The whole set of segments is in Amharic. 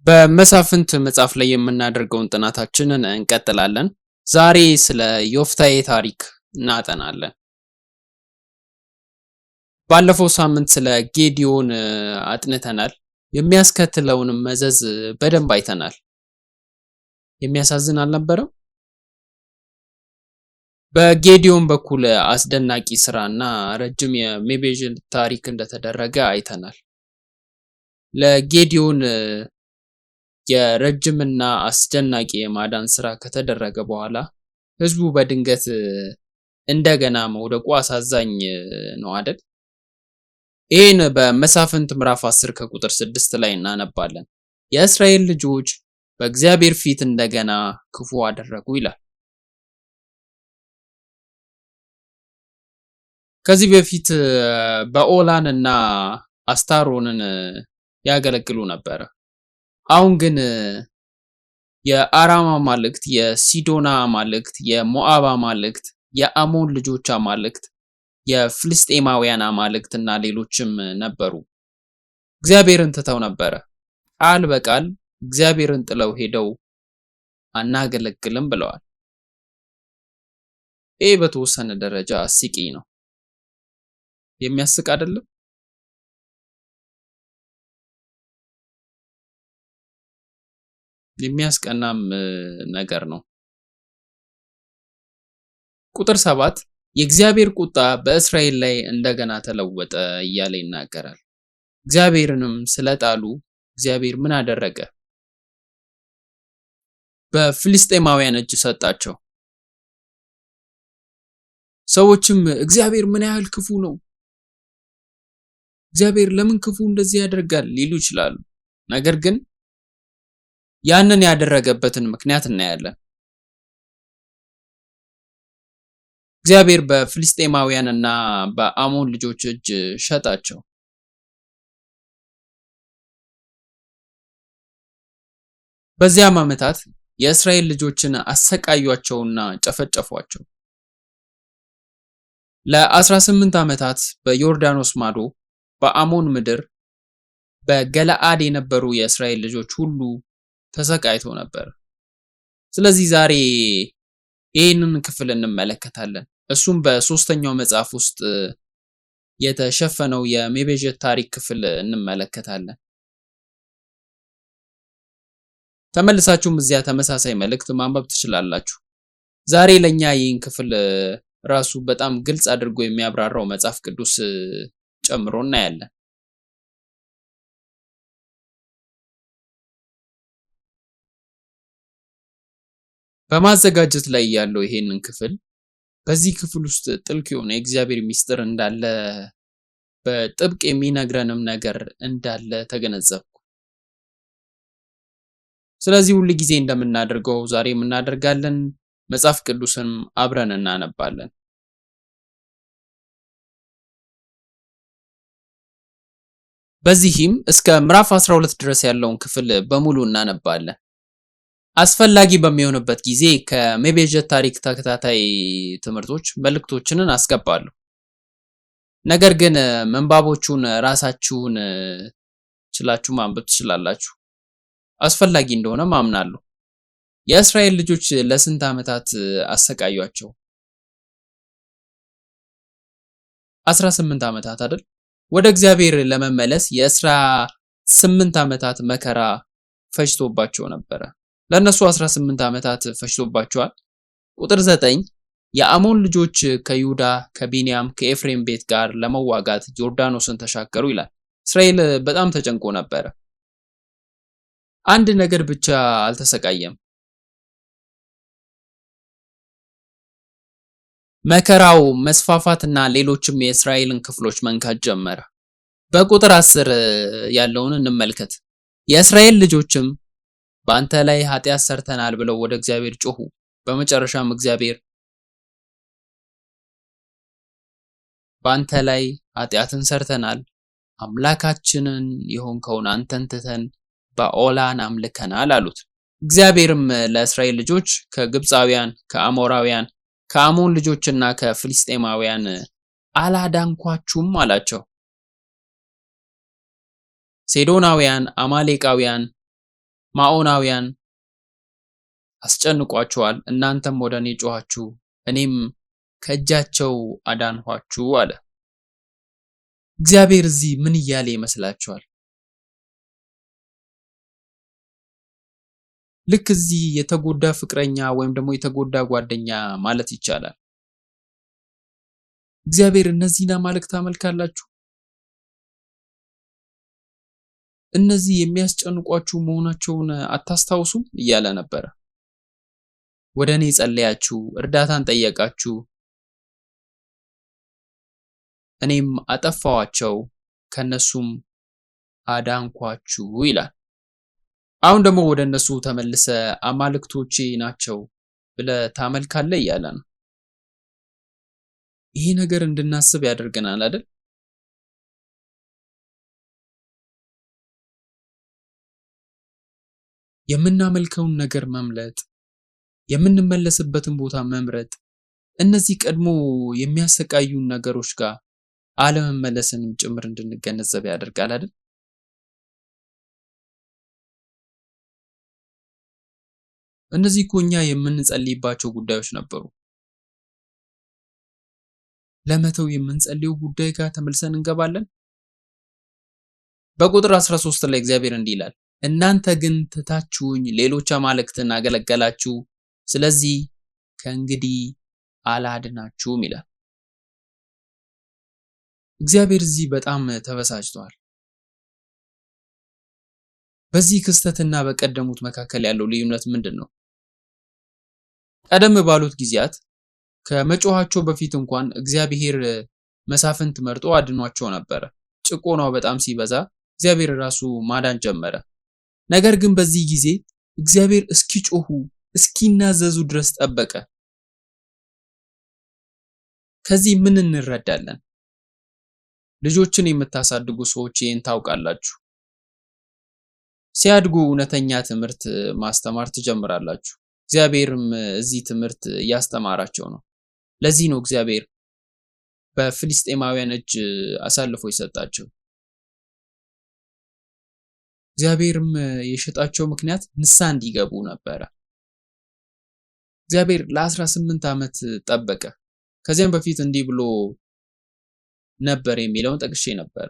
በመሳፍንት መጽሐፍ ላይ የምናደርገውን ጥናታችንን እንቀጥላለን። ዛሬ ስለ ዮፍታሔ ታሪክ እናጠናለን። ባለፈው ሳምንት ስለ ጌዲዮን አጥንተናል። የሚያስከትለውንም መዘዝ በደንብ አይተናል። የሚያሳዝን አልነበረም? በጌዲዮን በኩል አስደናቂ ስራና ረጅም የሜቤዥን ታሪክ እንደተደረገ አይተናል። ለጌዲዮን የረጅምና አስደናቂ የማዳን ስራ ከተደረገ በኋላ ህዝቡ በድንገት እንደገና መውደቁ አሳዛኝ ነው አይደል? ይህን በመሳፍንት ምዕራፍ 10 ከቁጥር 6 ላይ እናነባለን። የእስራኤል ልጆች በእግዚአብሔር ፊት እንደገና ክፉ አደረጉ ይላል። ከዚህ በፊት በኦላን እና አስታሮንን ያገለግሉ ነበረ። አሁን ግን የአራም አማልክት፣ የሲዶና አማልክት፣ የሞዓብ አማልክት፣ የአሞን ልጆች አማልክት፣ የፍልስጤማውያን አማልክት እና ሌሎችም ነበሩ። እግዚአብሔርን ትተው ነበረ። ቃል በቃል እግዚአብሔርን ጥለው ሄደው አናገለግልም ብለዋል። ይህ በተወሰነ ደረጃ አስቂኝ ነው። የሚያስቅ አይደለም? የሚያስቀናም ነገር ነው። ቁጥር 7 የእግዚአብሔር ቁጣ በእስራኤል ላይ እንደገና ተለወጠ እያለ ይናገራል። እግዚአብሔርንም ስለጣሉ እግዚአብሔር ምን አደረገ? በፍልስጤማውያን እጅ ሰጣቸው። ሰዎችም እግዚአብሔር ምን ያህል ክፉ ነው፣ እግዚአብሔር ለምን ክፉ እንደዚህ ያደርጋል ሊሉ ይችላሉ። ነገር ግን ያንን ያደረገበትን ምክንያት እናያለን። እግዚአብሔር በፍልስጤማውያን እና በአሞን ልጆች እጅ ሸጣቸው። በዚያም ዓመታት የእስራኤል ልጆችን አሰቃዩአቸውና ጨፈጨፏቸው። ለ18 ዓመታት በዮርዳኖስ ማዶ በአሞን ምድር በገለአድ የነበሩ የእስራኤል ልጆች ሁሉ ተሰቃይተው ነበር። ስለዚህ ዛሬ ይህንን ክፍል እንመለከታለን። እሱም በሶስተኛው መጽሐፍ ውስጥ የተሸፈነው የሜቤዥት ታሪክ ክፍል እንመለከታለን። ተመልሳችሁም እዚያ ተመሳሳይ መልእክት ማንበብ ትችላላችሁ። ዛሬ ለኛ ይህን ክፍል ራሱ በጣም ግልጽ አድርጎ የሚያብራራው መጽሐፍ ቅዱስ ጨምሮ እናያለን። በማዘጋጀት ላይ ያለው ይሄንን ክፍል በዚህ ክፍል ውስጥ ጥልቅ የሆነ የእግዚአብሔር ሚስጥር እንዳለ በጥብቅ የሚነግረንም ነገር እንዳለ ተገነዘብኩ። ስለዚህ ሁል ጊዜ እንደምናደርገው ዛሬም እናደርጋለን። መጽሐፍ ቅዱስን አብረን እናነባለን። በዚህም እስከ ምዕራፍ 12 ድረስ ያለውን ክፍል በሙሉ እናነባለን። አስፈላጊ በሚሆንበት ጊዜ ከሜቤዥት ታሪክ ተከታታይ ትምህርቶች መልእክቶችን አስገባለሁ። ነገር ግን ምንባቦቹን ራሳችሁን ችላችሁ ማንበብ ትችላላችሁ። አስፈላጊ እንደሆነ ማምናለሁ። የእስራኤል ልጆች ለስንት ዓመታት አሰቃዩአቸው? 18 ዓመታት አይደል? ወደ እግዚአብሔር ለመመለስ የ18 ዓመታት መከራ ፈጅቶባቸው ነበረ። ለነሱ 18 ዓመታት ፈጅቶባቸዋል። ቁጥር 9 የአሞን ልጆች ከይሁዳ፣ ከቢንያም፣ ከኤፍሬም ቤት ጋር ለመዋጋት ዮርዳኖስን ተሻገሩ ይላል። እስራኤል በጣም ተጨንቆ ነበረ። አንድ ነገር ብቻ አልተሰቃየም። መከራው መስፋፋትና ሌሎችም የእስራኤልን ክፍሎች መንካት ጀመረ። በቁጥር 10 ያለውን እንመልከት። የእስራኤል ልጆችም በአንተ ላይ ኃጢአት ሰርተናል ብለው ወደ እግዚአብሔር ጮሁ። በመጨረሻም እግዚአብሔር በአንተ ላይ ኃጢአትን ሰርተናል፣ አምላካችንን የሆንከውን አንተን ትተን በኦላን አምልከናል አሉት። እግዚአብሔርም ለእስራኤል ልጆች ከግብፃውያን፣ ከአሞራውያን፣ ከአሞን ልጆችና ከፍልስጤማውያን አላዳንኳችሁም አላቸው። ሴዶናውያን፣ አማሌቃውያን ማዖናውያን አስጨንቋቸዋል። እናንተም ወደ እኔ ጮኻችሁ፣ እኔም ከእጃቸው አዳንኋችሁ አለ። እግዚአብሔር እዚህ ምን እያለ ይመስላችኋል? ልክ እዚህ የተጎዳ ፍቅረኛ ወይም ደግሞ የተጎዳ ጓደኛ ማለት ይቻላል። እግዚአብሔር እነዚህን አማልክት ታመልካላችሁ፣ እነዚህ የሚያስጨንቋችሁ መሆናቸውን አታስታውሱም እያለ ነበረ። ወደ እኔ ጸለያችሁ፣ እርዳታን ጠየቃችሁ፣ እኔም አጠፋዋቸው፣ ከነሱም አዳንኳችሁ ይላል። አሁን ደግሞ ወደ እነሱ ተመልሰ አማልክቶቼ ናቸው ብለህ ታመልካለህ እያለ ነው። ይሄ ነገር እንድናስብ ያደርገናል አይደል? የምናመልከውን ነገር መምለጥ፣ የምንመለስበትን ቦታ መምረጥ፣ እነዚህ ቀድሞ የሚያሰቃዩን ነገሮች ጋር አለመመለስንም ጭምር እንድንገነዘብ ያደርጋል አይደል? እነዚህ እኮ እኛ የምንጸልይባቸው ጉዳዮች ነበሩ። ለመተው የምንጸልየው ጉዳይ ጋር ተመልሰን እንገባለን። በቁጥር 13 ላይ እግዚአብሔር እንዲህ ይላል፣ እናንተ ግን ትታችሁኝ ሌሎች አማልክትን አገለገላችሁ፣ ስለዚህ ከእንግዲህ አላድናችሁም ይላል። እግዚአብሔር እዚህ በጣም ተበሳጭቷል። በዚህ ክስተትና በቀደሙት መካከል ያለው ልዩነት ምንድን ነው? ቀደም ባሉት ጊዜያት ከመጮኻቸው በፊት እንኳን እግዚአብሔር መሳፍንት መርጦ አድኗቸው ነበረ። ጭቆናው በጣም ሲበዛ እግዚአብሔር ራሱ ማዳን ጀመረ። ነገር ግን በዚህ ጊዜ እግዚአብሔር እስኪጮሁ እስኪናዘዙ ድረስ ጠበቀ። ከዚህ ምን እንረዳለን? ልጆችን የምታሳድጉ ሰዎች ይህን ታውቃላችሁ። ሲያድጉ እውነተኛ ትምህርት ማስተማር ትጀምራላችሁ። እግዚአብሔርም እዚህ ትምህርት እያስተማራቸው ነው። ለዚህ ነው እግዚአብሔር በፍልስጤማውያን እጅ አሳልፎ የሰጣቸው። እግዚአብሔርም የሸጣቸው ምክንያት ንስሐ እንዲገቡ ነበረ። እግዚአብሔር ለ18 ዓመት ጠበቀ። ከዚያም በፊት እንዲህ ብሎ ነበር የሚለውን ጠቅሼ ነበር።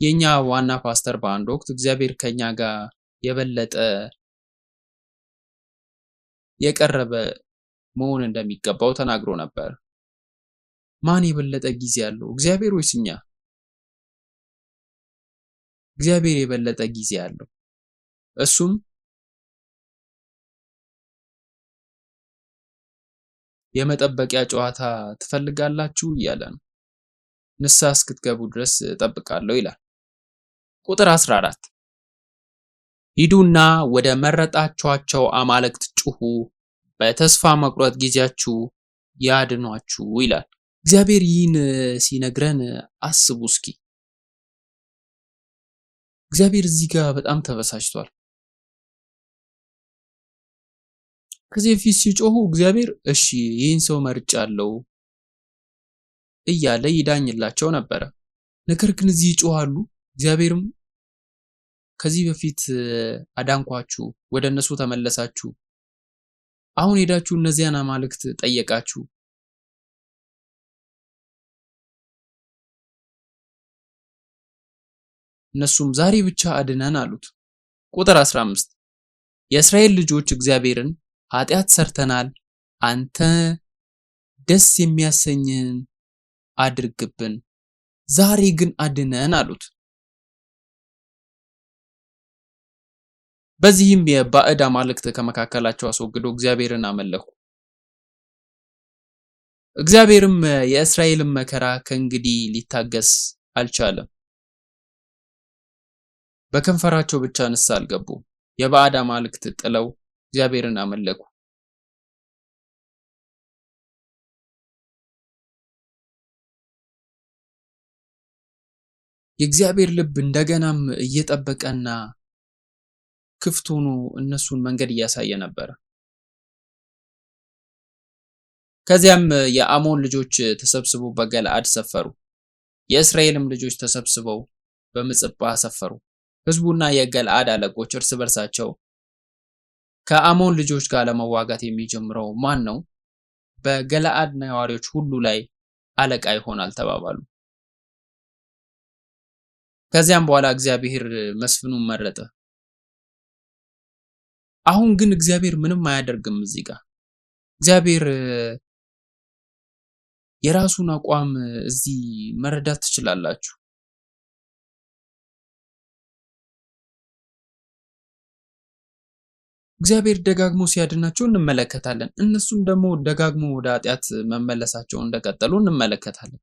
የኛ ዋና ፓስተር በአንድ ወቅት እግዚአብሔር ከኛ ጋር የበለጠ የቀረበ መሆን እንደሚገባው ተናግሮ ነበር። ማን የበለጠ ጊዜ አለው? እግዚአብሔር ወይስ እኛ? እግዚአብሔር የበለጠ ጊዜ አለው። እሱም የመጠበቂያ ጨዋታ ትፈልጋላችሁ እያለ ነው። ንስሐ እስክትገቡ ድረስ እጠብቃለሁ ይላል። ቁጥር 14 ሂዱና ወደ መረጣችኋቸው አማልክት ጩኹ፣ በተስፋ መቁረጥ ጊዜያችሁ ያድኗችሁ ይላል። እግዚአብሔር ይህን ሲነግረን አስቡ እስኪ። እግዚአብሔር እዚህ ጋር በጣም ተበሳጭቷል። ከዚህ በፊት ሲጮሁ እግዚአብሔር እሺ ይህን ሰው መርጫለሁ እያለ ይዳኝላቸው ነበረ። ነገር ግን እዚህ ይጮሃሉ። እግዚአብሔርም ከዚህ በፊት አዳንኳችሁ፣ ወደ እነሱ ተመለሳችሁ፣ አሁን ሄዳችሁ እነዚያን አማልክት ጠየቃችሁ፣ እነሱም ዛሬ ብቻ አድነን አሉት። ቁጥር 15 የእስራኤል ልጆች እግዚአብሔርን ኃጢአት ሰርተናል፣ አንተ ደስ የሚያሰኝህን አድርግብን፣ ዛሬ ግን አድነን አሉት። በዚህም የባዕድ አማልክት ከመካከላቸው አስወግደው እግዚአብሔርን አመለኩ። እግዚአብሔርም የእስራኤልን መከራ ከእንግዲህ ሊታገስ አልቻለም። በከንፈራቸው ብቻ ንስሐ አልገቡም። የባዕድ አማልክት ጥለው እግዚአብሔርን አመለኩ። የእግዚአብሔር ልብ እንደገናም እየጠበቀና ክፍት ሆኖ እነሱን መንገድ እያሳየ ነበር። ከዚያም የአሞን ልጆች ተሰብስበው በገለዓድ ሰፈሩ። የእስራኤልም ልጆች ተሰብስበው በምጽጳ ሰፈሩ። ሕዝቡና የገለአድ አለቆች እርስ በርሳቸው ከአሞን ልጆች ጋር ለመዋጋት የሚጀምረው ማን ነው? በገለአድ ነዋሪዎች ሁሉ ላይ አለቃ ይሆናል ተባባሉ። ከዚያም በኋላ እግዚአብሔር መስፍኑን መረጠ። አሁን ግን እግዚአብሔር ምንም አያደርግም። እዚህ ጋር እግዚአብሔር የራሱን አቋም እዚህ መረዳት ትችላላችሁ። እግዚአብሔር ደጋግሞ ሲያድናቸው እንመለከታለን። እነሱም ደግሞ ደጋግሞ ወደ ኃጢአት መመለሳቸው እንደቀጠሉ እንመለከታለን።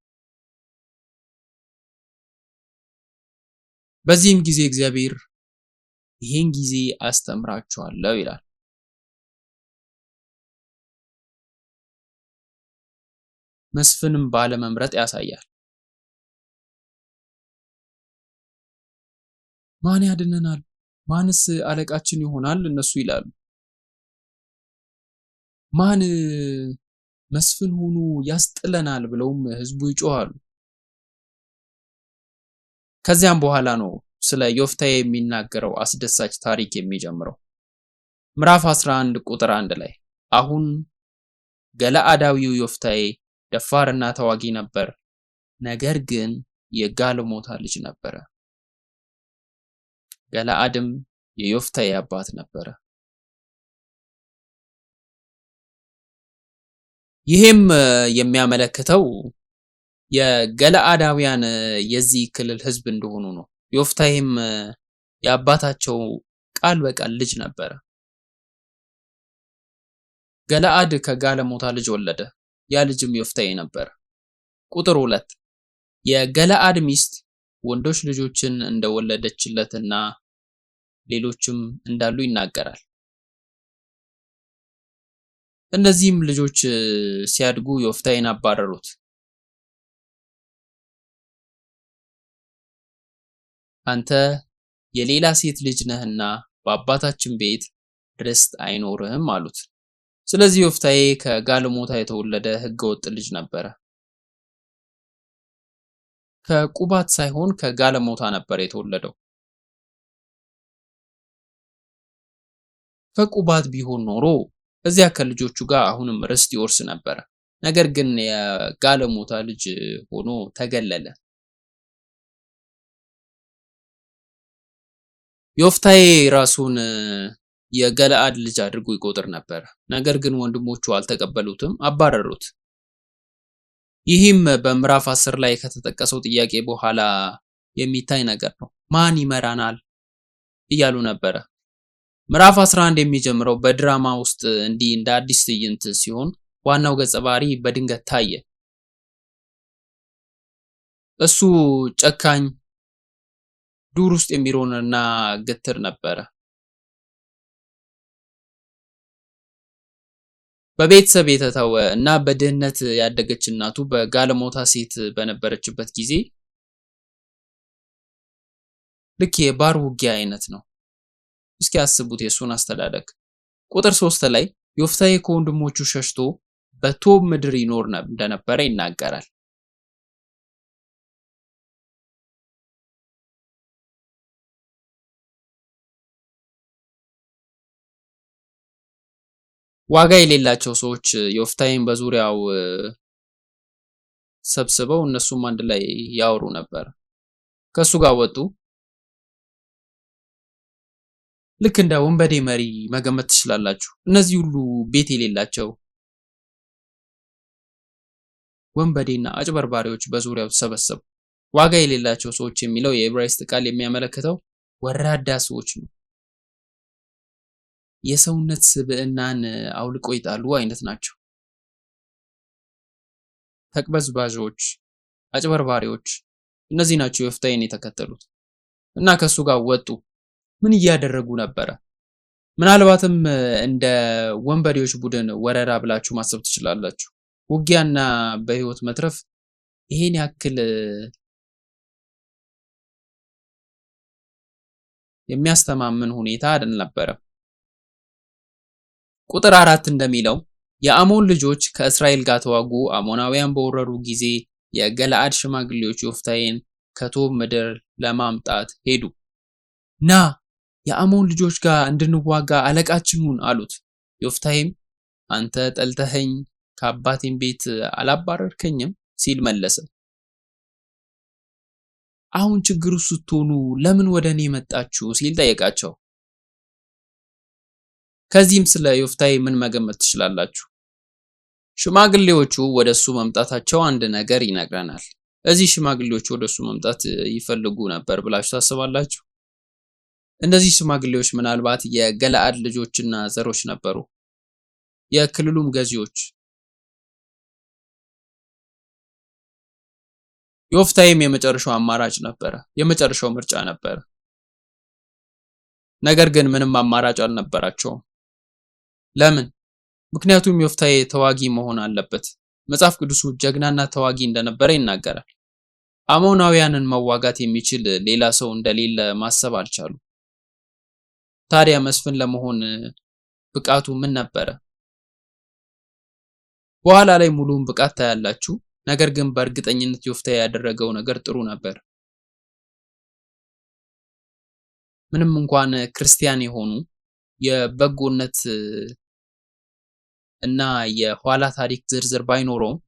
በዚህም ጊዜ እግዚአብሔር ይህን ጊዜ አስተምራችኋለሁ ይላል። መስፍንም ባለመምረጥ ያሳያል። ማን ያድነናል? ማንስ አለቃችን ይሆናል? እነሱ ይላሉ። ማን መስፍን ሆኖ ያስጥለናል ብለውም ህዝቡ ይጮሃሉ። ከዚያም በኋላ ነው ስለ ዮፍታሔ የሚናገረው አስደሳች ታሪክ የሚጀምረው። ምዕራፍ 11 ቁጥር 1 ላይ አሁን ገለአዳዊው ዮፍታሔ ደፋርና ተዋጊ ነበር፣ ነገር ግን የጋለሞታ ልጅ ነበረ። ገለአድም የዮፍታሔ አባት ነበረ። ይህም የሚያመለክተው የገለአዳውያን የዚህ ክልል ህዝብ እንደሆኑ ነው። ዮፍታሔም የአባታቸው ቃል በቃል ልጅ ነበረ። ገለአድ ከጋለሞታ ልጅ ወለደ። ያ ልጅም ዮፍታሔ ነበር። ቁጥር 2 የገለአድ ሚስት ወንዶች ልጆችን እንደወለደችለትና ሌሎችም እንዳሉ ይናገራል። እነዚህም ልጆች ሲያድጉ ዮፍታሔን አባረሩት። አንተ የሌላ ሴት ልጅ ነህና በአባታችን ቤት ርስት አይኖርህም አሉት። ስለዚህ ዮፍታሔ ከጋለሞታ የተወለደ ሕገወጥ ልጅ ነበረ። ከቁባት ሳይሆን ከጋለሞታ ነበር የተወለደው። ከቁባት ቢሆን ኖሮ እዚያ ከልጆቹ ጋር አሁንም ርስት ይወርስ ነበረ። ነገር ግን የጋለሞታ ልጅ ሆኖ ተገለለ። ዮፍታሔ ራሱን የገለአድ ልጅ አድርጎ ይቆጥር ነበር። ነገር ግን ወንድሞቹ አልተቀበሉትም፣ አባረሩት። ይህም በምዕራፍ 10 ላይ ከተጠቀሰው ጥያቄ በኋላ የሚታይ ነገር ነው። ማን ይመራናል እያሉ ነበረ። ምዕራፍ 11 የሚጀምረው በድራማ ውስጥ እንዲህ እንደ አዲስ ትዕይንት ሲሆን ዋናው ገጸ ባህሪ በድንገት ታየ። እሱ ጨካኝ፣ ዱር ውስጥ የሚሮንና ግትር ነበረ። በቤተሰብ የተተወ እና በድህነት ያደገች እናቱ በጋለሞታ ሴት በነበረችበት ጊዜ ልክ የባር ውጊያ አይነት ነው። እስኪ አስቡት የሱን አስተዳደግ። ቁጥር 3 ላይ ዮፍታሔ ከወንድሞቹ ሸሽቶ በቶብ ምድር ይኖር እንደነበረ ይናገራል። ዋጋ የሌላቸው ሰዎች ዮፍታሔን በዙሪያው ሰብስበው እነሱም አንድ ላይ ያወሩ ነበር። ከሱ ጋር ወጡ። ልክ እንደ ወንበዴ መሪ መገመት ትችላላችሁ። እነዚህ ሁሉ ቤት የሌላቸው ወንበዴና አጭበርባሪዎች በዙሪያው ተሰበሰቡ። ዋጋ የሌላቸው ሰዎች የሚለው የዕብራይስጥ ቃል የሚያመለክተው ወራዳ ሰዎች ነው። የሰውነት ስብዕናን አውልቆ ይጣሉ አይነት ናቸው። ተቅበዝባዦች፣ አጭበርባሪዎች፣ እነዚህ ናቸው ዮፍታሔን የተከተሉት እና ከሱ ጋር ወጡ። ምን እያደረጉ ነበረ? ምናልባትም እንደ ወንበዴዎች ቡድን ወረራ ብላችሁ ማሰብ ትችላላችሁ። ውጊያና በህይወት መትረፍ ይሄን ያክል የሚያስተማምን ሁኔታ አልነበረም። ቁጥር 4 እንደሚለው የአሞን ልጆች ከእስራኤል ጋር ተዋጉ። አሞናውያን በወረሩ ጊዜ የገለአድ ሽማግሌዎች ዮፍታሔን ከቶብ ምድር ለማምጣት ሄዱ። ና የአሞን ልጆች ጋር እንድንዋጋ አለቃችን ሁን አሉት። ዮፍታሔም አንተ ጠልተኸኝ ከአባቴም ቤት አላባረርከኝም ሲል መለሰ። አሁን ችግሩ ስትሆኑ ለምን ወደ እኔ መጣችሁ ሲል ጠየቃቸው። ከዚህም ስለ ዮፍታሔ ምን መገመት ትችላላችሁ? ሽማግሌዎቹ ወደሱ መምጣታቸው አንድ ነገር ይነግረናል። እዚህ ሽማግሌዎቹ ወደሱ መምጣት ይፈልጉ ነበር ብላችሁ ታስባላችሁ? እነዚህ ሽማግሌዎች ምናልባት የገለአድ ልጆችና ዘሮች ነበሩ፣ የክልሉም ገዢዎች። ዮፍታሔም የመጨረሻው አማራጭ ነበረ፣ የመጨረሻው ምርጫ ነበረ። ነገር ግን ምንም አማራጭ አልነበራቸውም። ለምን? ምክንያቱም ዮፍታሔ ተዋጊ መሆን አለበት። መጽሐፍ ቅዱሱ ጀግናና ተዋጊ እንደነበረ ይናገራል። አሞናውያንን መዋጋት የሚችል ሌላ ሰው እንደሌለ ማሰብ አልቻሉ። ታዲያ መስፍን ለመሆን ብቃቱ ምን ነበረ? በኋላ ላይ ሙሉውን ብቃት ታያላችሁ። ነገር ግን በእርግጠኝነት ዮፍታሔ ያደረገው ነገር ጥሩ ነበር። ምንም እንኳን ክርስቲያን የሆኑ የበጎነት እና የኋላ ታሪክ ዝርዝር ባይኖረውም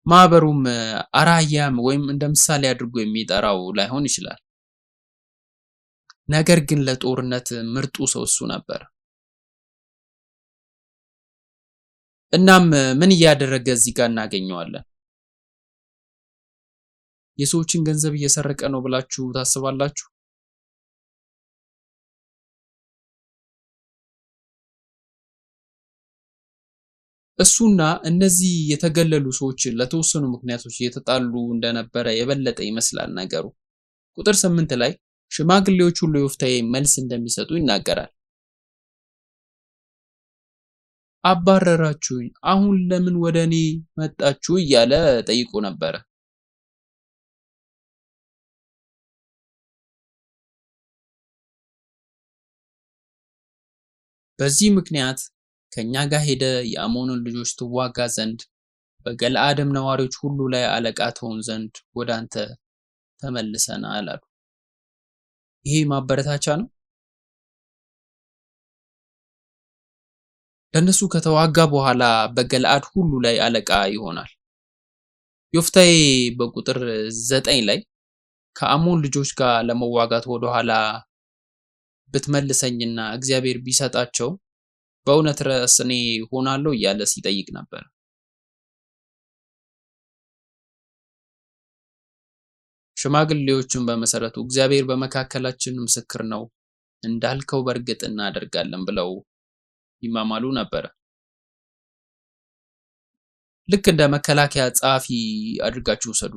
ማህበሩም አራያም ወይም እንደ ምሳሌ አድርጎ የሚጠራው ላይሆን ይችላል። ነገር ግን ለጦርነት ምርጡ ሰው እሱ ነበር። እናም ምን እያደረገ እዚህ ጋር እናገኘዋለን? የሰዎችን ገንዘብ እየሰረቀ ነው ብላችሁ ታስባላችሁ? እሱና እነዚህ የተገለሉ ሰዎች ለተወሰኑ ምክንያቶች እየተጣሉ እንደነበረ የበለጠ ይመስላል ነገሩ። ቁጥር 8 ላይ ሽማግሌዎች ሁሉ ዮፍታሔ መልስ እንደሚሰጡ ይናገራል። አባረራችሁኝ፣ አሁን ለምን ወደ እኔ መጣችሁ እያለ ጠይቆ ነበረ። በዚህ ምክንያት ከኛ ጋር ሄደ የአሞንን ልጆች ትዋጋ ዘንድ በገለአድም ነዋሪዎች ሁሉ ላይ አለቃ ትሆን ዘንድ ወደ አንተ ተመልሰናል አሉ። ይሄ ማበረታቻ ነው። ለነሱ ከተዋጋ በኋላ በገለአድ ሁሉ ላይ አለቃ ይሆናል። ዮፍታሔ በቁጥር 9 ላይ ከአሞን ልጆች ጋር ለመዋጋት ወደ ኋላ ብትመልሰኝና እግዚአብሔር ቢሰጣቸው በእውነት ርዕስ እኔ ሆናለሁ እያለ ሲጠይቅ ነበር። ሽማግሌዎቹም በመሰረቱ እግዚአብሔር በመካከላችን ምስክር ነው፣ እንዳልከው በእርግጥ እናደርጋለን ብለው ይማማሉ ነበር። ልክ እንደ መከላከያ ጸሐፊ አድርጋችሁ ውሰዱ።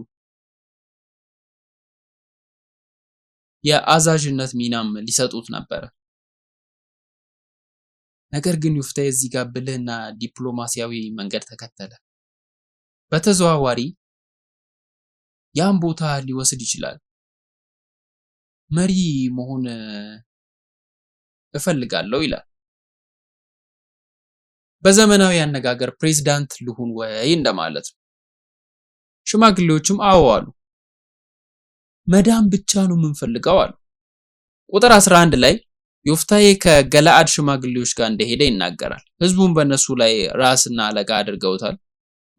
የአዛዥነት ሚናም ሊሰጡት ነበር። ነገር ግን ዮፍታሔ እዚህ ጋር ብልህና ዲፕሎማሲያዊ መንገድ ተከተለ። በተዘዋዋሪ ያን ቦታ ሊወስድ ይችላል። መሪ መሆን እፈልጋለሁ ይላል። በዘመናዊ አነጋገር ፕሬዝዳንት ልሁን ወይ እንደማለት ነው። ሽማግሌዎችም አዎ አሉ። መዳን ብቻ ነው የምንፈልገው አሉ። ቁጥር 11 ላይ ዮፍታሔ ከገለአድ ሽማግሌዎች ጋር እንደሄደ ይናገራል። ህዝቡም በእነሱ ላይ ራስና አለቃ አድርገውታል።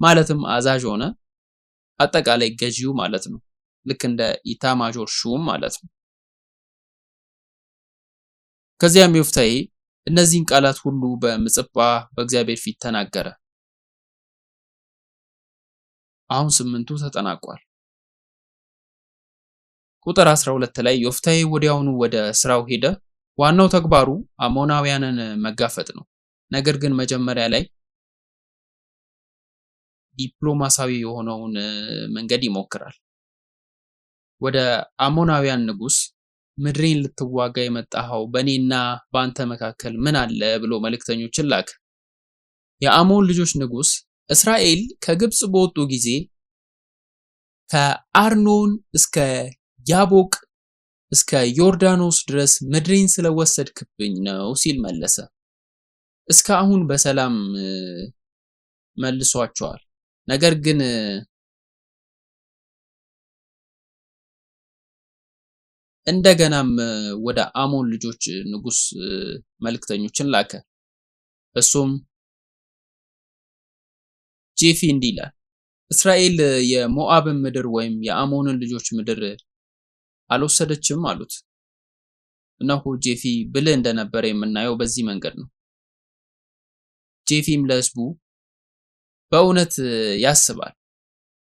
ማለትም አዛዥ ሆነ፣ አጠቃላይ ገዢው ማለት ነው። ልክ እንደ ኢታማዦር ሹም ማለት ነው። ከዚያም ዮፍታሔ እነዚህን ቃላት ሁሉ በምጽጳ በእግዚአብሔር ፊት ተናገረ። አሁን 8ቱ ተጠናቋል። ቁጥር 12 ላይ ዮፍታሔ ወዲያውኑ ወደ ስራው ሄደ። ዋናው ተግባሩ አሞናውያንን መጋፈጥ ነው። ነገር ግን መጀመሪያ ላይ ዲፕሎማሲያዊ የሆነውን መንገድ ይሞክራል። ወደ አሞናውያን ንጉስ ምድሬን ልትዋጋ የመጣኸው በእኔና በአንተ መካከል ምን አለ ብሎ መልእክተኞችን ላከ። የአሞን ልጆች ንጉስ እስራኤል ከግብጽ በወጡ ጊዜ ከአርኖን እስከ ያቦቅ እስከ ዮርዳኖስ ድረስ ምድሬን ስለወሰድክብኝ ነው ሲል መለሰ። እስካሁን በሰላም መልሷቸዋል። ነገር ግን እንደገናም ወደ አሞን ልጆች ንጉስ መልእክተኞችን ላከ። እሱም ጄፊ እንዲህ ይላል፣ እስራኤል የሞዓብን ምድር ወይም የአሞንን ልጆች ምድር አልወሰደችም አሉት። እነሆ ጄፊ ብልህ እንደነበረ የምናየው በዚህ መንገድ ነው። ጄፊም ለህዝቡ በእውነት ያስባል።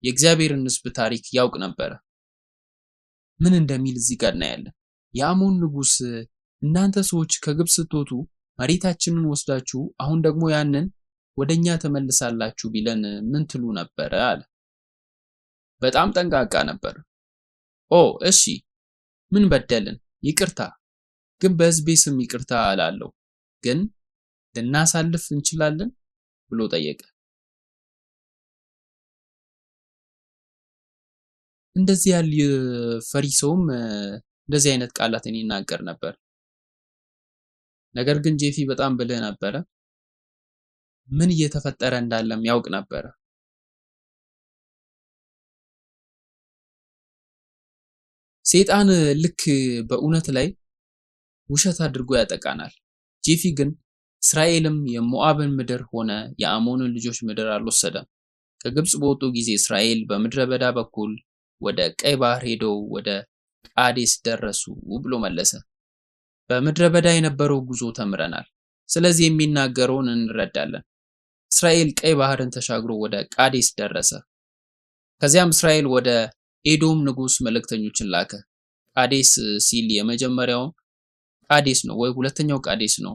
የእግዚአብሔርን ህዝብ ታሪክ ያውቅ ነበረ። ምን እንደሚል እዚህ ጋር እናያለን። የአሞን ንጉስ እናንተ ሰዎች ከግብፅ ስትወጡ መሬታችንን ወስዳችሁ አሁን ደግሞ ያንን ወደኛ ተመልሳላችሁ ቢለን ምን ትሉ ነበረ አለ። በጣም ጠንቃቃ ነበር። ኦ እሺ ምን በደልን? ይቅርታ፣ ግን በህዝቤ ስም ይቅርታ እላለሁ፣ ግን ልናሳልፍ እንችላለን ብሎ ጠየቀ። እንደዚህ ያለ ፈሪ ሰውም እንደዚህ አይነት ቃላትን ይናገር ነበር። ነገር ግን ጄፊ በጣም ብልህ ነበረ። ምን እየተፈጠረ እንዳለም ያውቅ ነበረ። ሰይጣን ልክ በእውነት ላይ ውሸት አድርጎ ያጠቃናል። ጄፊ ግን እስራኤልም የሞዓብን ምድር ሆነ የአሞንን ልጆች ምድር አልወሰደም። ከግብፅ በወጡ ጊዜ እስራኤል በምድረ በዳ በኩል ወደ ቀይ ባህር ሄደው ወደ ቃዴስ ደረሱ ብሎ መለሰ። በምድረ በዳ የነበረው ጉዞ ተምረናል። ስለዚህ የሚናገረውን እንረዳለን። እስራኤል ቀይ ባህርን ተሻግሮ ወደ ቃዴስ ደረሰ። ከዚያም እስራኤል ወደ ኤዶም ንጉስ መልእክተኞችን ላከ። ቃዴስ ሲል የመጀመሪያው ቃዴስ ነው ወይ ሁለተኛው ቃዴስ ነው?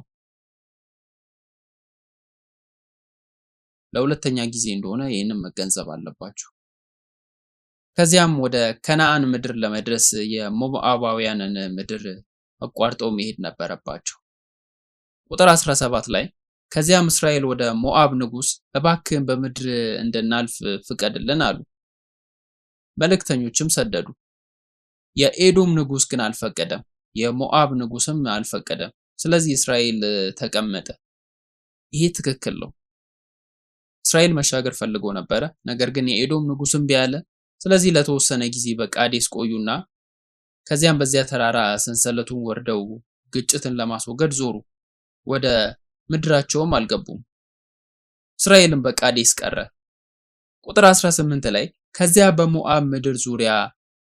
ለሁለተኛ ጊዜ እንደሆነ ይህንን መገንዘብ አለባችሁ። ከዚያም ወደ ከነዓን ምድር ለመድረስ የሞዓባውያንን ምድር አቋርጠው መሄድ ነበረባቸው። ቁጥር 17 ላይ ከዚያም እስራኤል ወደ ሞዓብ ንጉስ እባክህን በምድር እንድናልፍ ፍቀድልን አሉ። መልእክተኞችም ሰደዱ። የኤዶም ንጉስ ግን አልፈቀደም፣ የሞዓብ ንጉስም አልፈቀደም። ስለዚህ እስራኤል ተቀመጠ። ይሄ ትክክል ነው። እስራኤል መሻገር ፈልጎ ነበረ፣ ነገር ግን የኤዶም ንጉስም ቢያለ። ስለዚህ ለተወሰነ ጊዜ በቃዴስ ቆዩና ከዚያም በዚያ ተራራ ሰንሰለቱን ወርደው ግጭትን ለማስወገድ ዞሩ። ወደ ምድራቸውም አልገቡም። እስራኤልም በቃዴስ ቀረ። ቁጥር 18 ላይ ከዚያ በሞዓብ ምድር ዙሪያ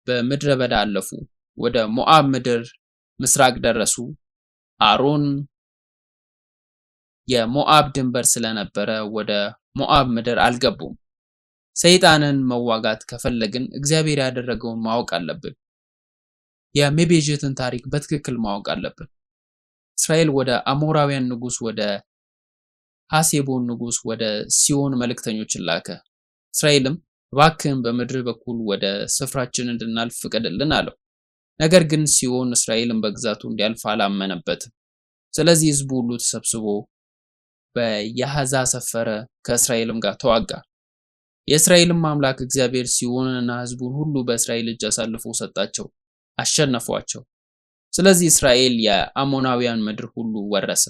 በምድረ በዳ አለፉ። ወደ ሞዓብ ምድር ምስራቅ ደረሱ። አሮን የሞዓብ ድንበር ስለነበረ ወደ ሞዓብ ምድር አልገቡም። ሰይጣንን መዋጋት ከፈለግን እግዚአብሔር ያደረገውን ማወቅ አለብን። የሜቤዥትን ታሪክ በትክክል ማወቅ አለብን። እስራኤል ወደ አሞራውያን ንጉስ ወደ ሐሴቦን ንጉስ ወደ ሲሆን መልእክተኞችን ላከ። እስራኤልም እባክህን በምድር በኩል ወደ ስፍራችን እንድናልፍ ፍቀድልን አለው። ነገር ግን ሲሆን እስራኤልን በግዛቱ እንዲያልፍ አላመነበትም። ስለዚህ ህዝቡ ሁሉ ተሰብስቦ በያሃዛ ሰፈረ፣ ከእስራኤልም ጋር ተዋጋ። የእስራኤልም አምላክ እግዚአብሔር ሲሆንንና ህዝቡን ሁሉ በእስራኤል እጅ አሳልፎ ሰጣቸው፣ አሸነፏቸው። ስለዚህ እስራኤል የአሞናውያን ምድር ሁሉ ወረሰ።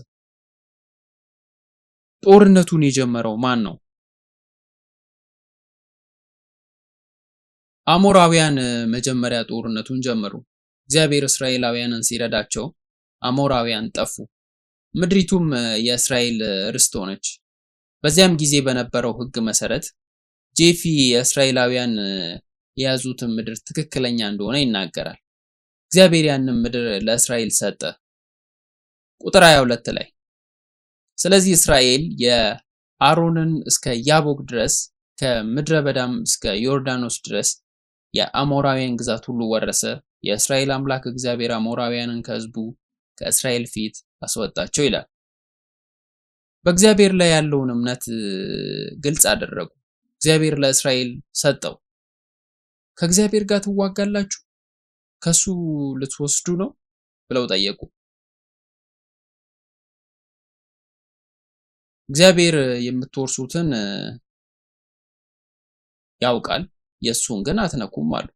ጦርነቱን የጀመረው ማን ነው? አሞራውያን መጀመሪያ ጦርነቱን ጀመሩ። እግዚአብሔር እስራኤላውያንን ሲረዳቸው አሞራውያን ጠፉ። ምድሪቱም የእስራኤል ርስት ሆነች። በዚያም ጊዜ በነበረው ህግ መሰረት ጄፊ የእስራኤላውያን የያዙትን ምድር ትክክለኛ እንደሆነ ይናገራል። እግዚአብሔር ያንን ምድር ለእስራኤል ሰጠ። ቁጥር 22 ላይ ስለዚህ እስራኤል የአሮንን እስከ ያቦቅ ድረስ ከምድረ በዳም እስከ ዮርዳኖስ ድረስ የአሞራውያን ግዛት ሁሉ ወረሰ። የእስራኤል አምላክ እግዚአብሔር አሞራውያንን ከህዝቡ ከእስራኤል ፊት አስወጣቸው ይላል። በእግዚአብሔር ላይ ያለውን እምነት ግልጽ አደረጉ። እግዚአብሔር ለእስራኤል ሰጠው። ከእግዚአብሔር ጋር ትዋጋላችሁ? ከሱ ልትወስዱ ነው ብለው ጠየቁ። እግዚአብሔር የምትወርሱትን ያውቃል፣ የሱን ግን አትነኩም አሉ።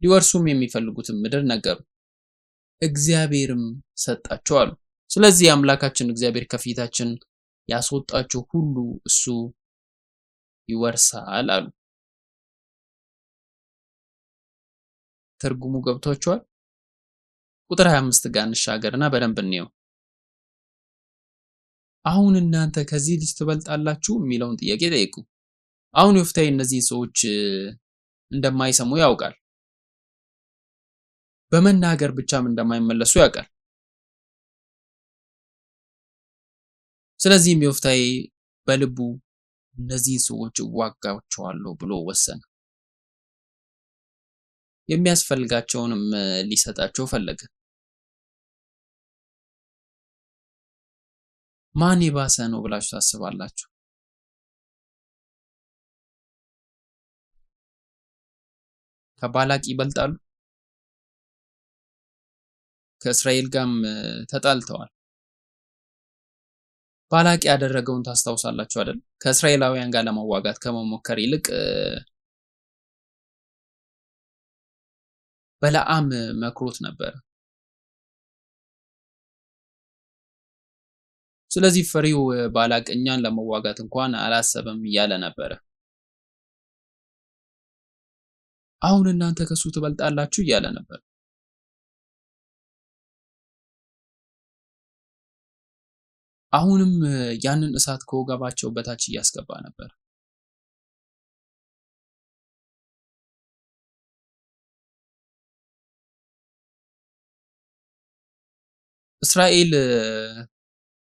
ሊወርሱም የሚፈልጉትን ምድር ነገሩ፣ እግዚአብሔርም ሰጣቸው አሉ። ስለዚህ አምላካችን እግዚአብሔር ከፊታችን ያስወጣቸው ሁሉ እሱ ይወርሳል አሉ። ትርጉሙ ገብቷችኋል? ቁጥር 25 ጋር እንሻገርና በደንብ እንየው። አሁን እናንተ ከዚህ ልጅ ትበልጣላችሁ የሚለውን ጥያቄ ጠይቁ። አሁን ዮፍታሔ እነዚህን ሰዎች እንደማይሰሙ ያውቃል። በመናገር ብቻም እንደማይመለሱ ያውቃል። ስለዚህም ዮፍታሔ በልቡ እነዚህን ሰዎች እዋጋቸዋለሁ ብሎ ወሰነ። የሚያስፈልጋቸውንም ሊሰጣቸው ፈለገ። ማን የባሰ ነው ብላችሁ ታስባላችሁ? ከባላቅ ይበልጣሉ? ከእስራኤል ጋርም ተጣልተዋል። ባላቅ ያደረገውን ታስታውሳላችሁ አይደል? ከእስራኤላውያን ጋር ለመዋጋት ከመሞከር ይልቅ በለዓም መክሮት ነበር። ስለዚህ ፈሪው ባላቅ እኛን ለመዋጋት እንኳን አላሰበም እያለ ነበረ። አሁን እናንተ ከሱ ትበልጣላችሁ እያለ ነበር። አሁንም ያንን እሳት ከወገባቸው በታች እያስገባ ነበር። እስራኤል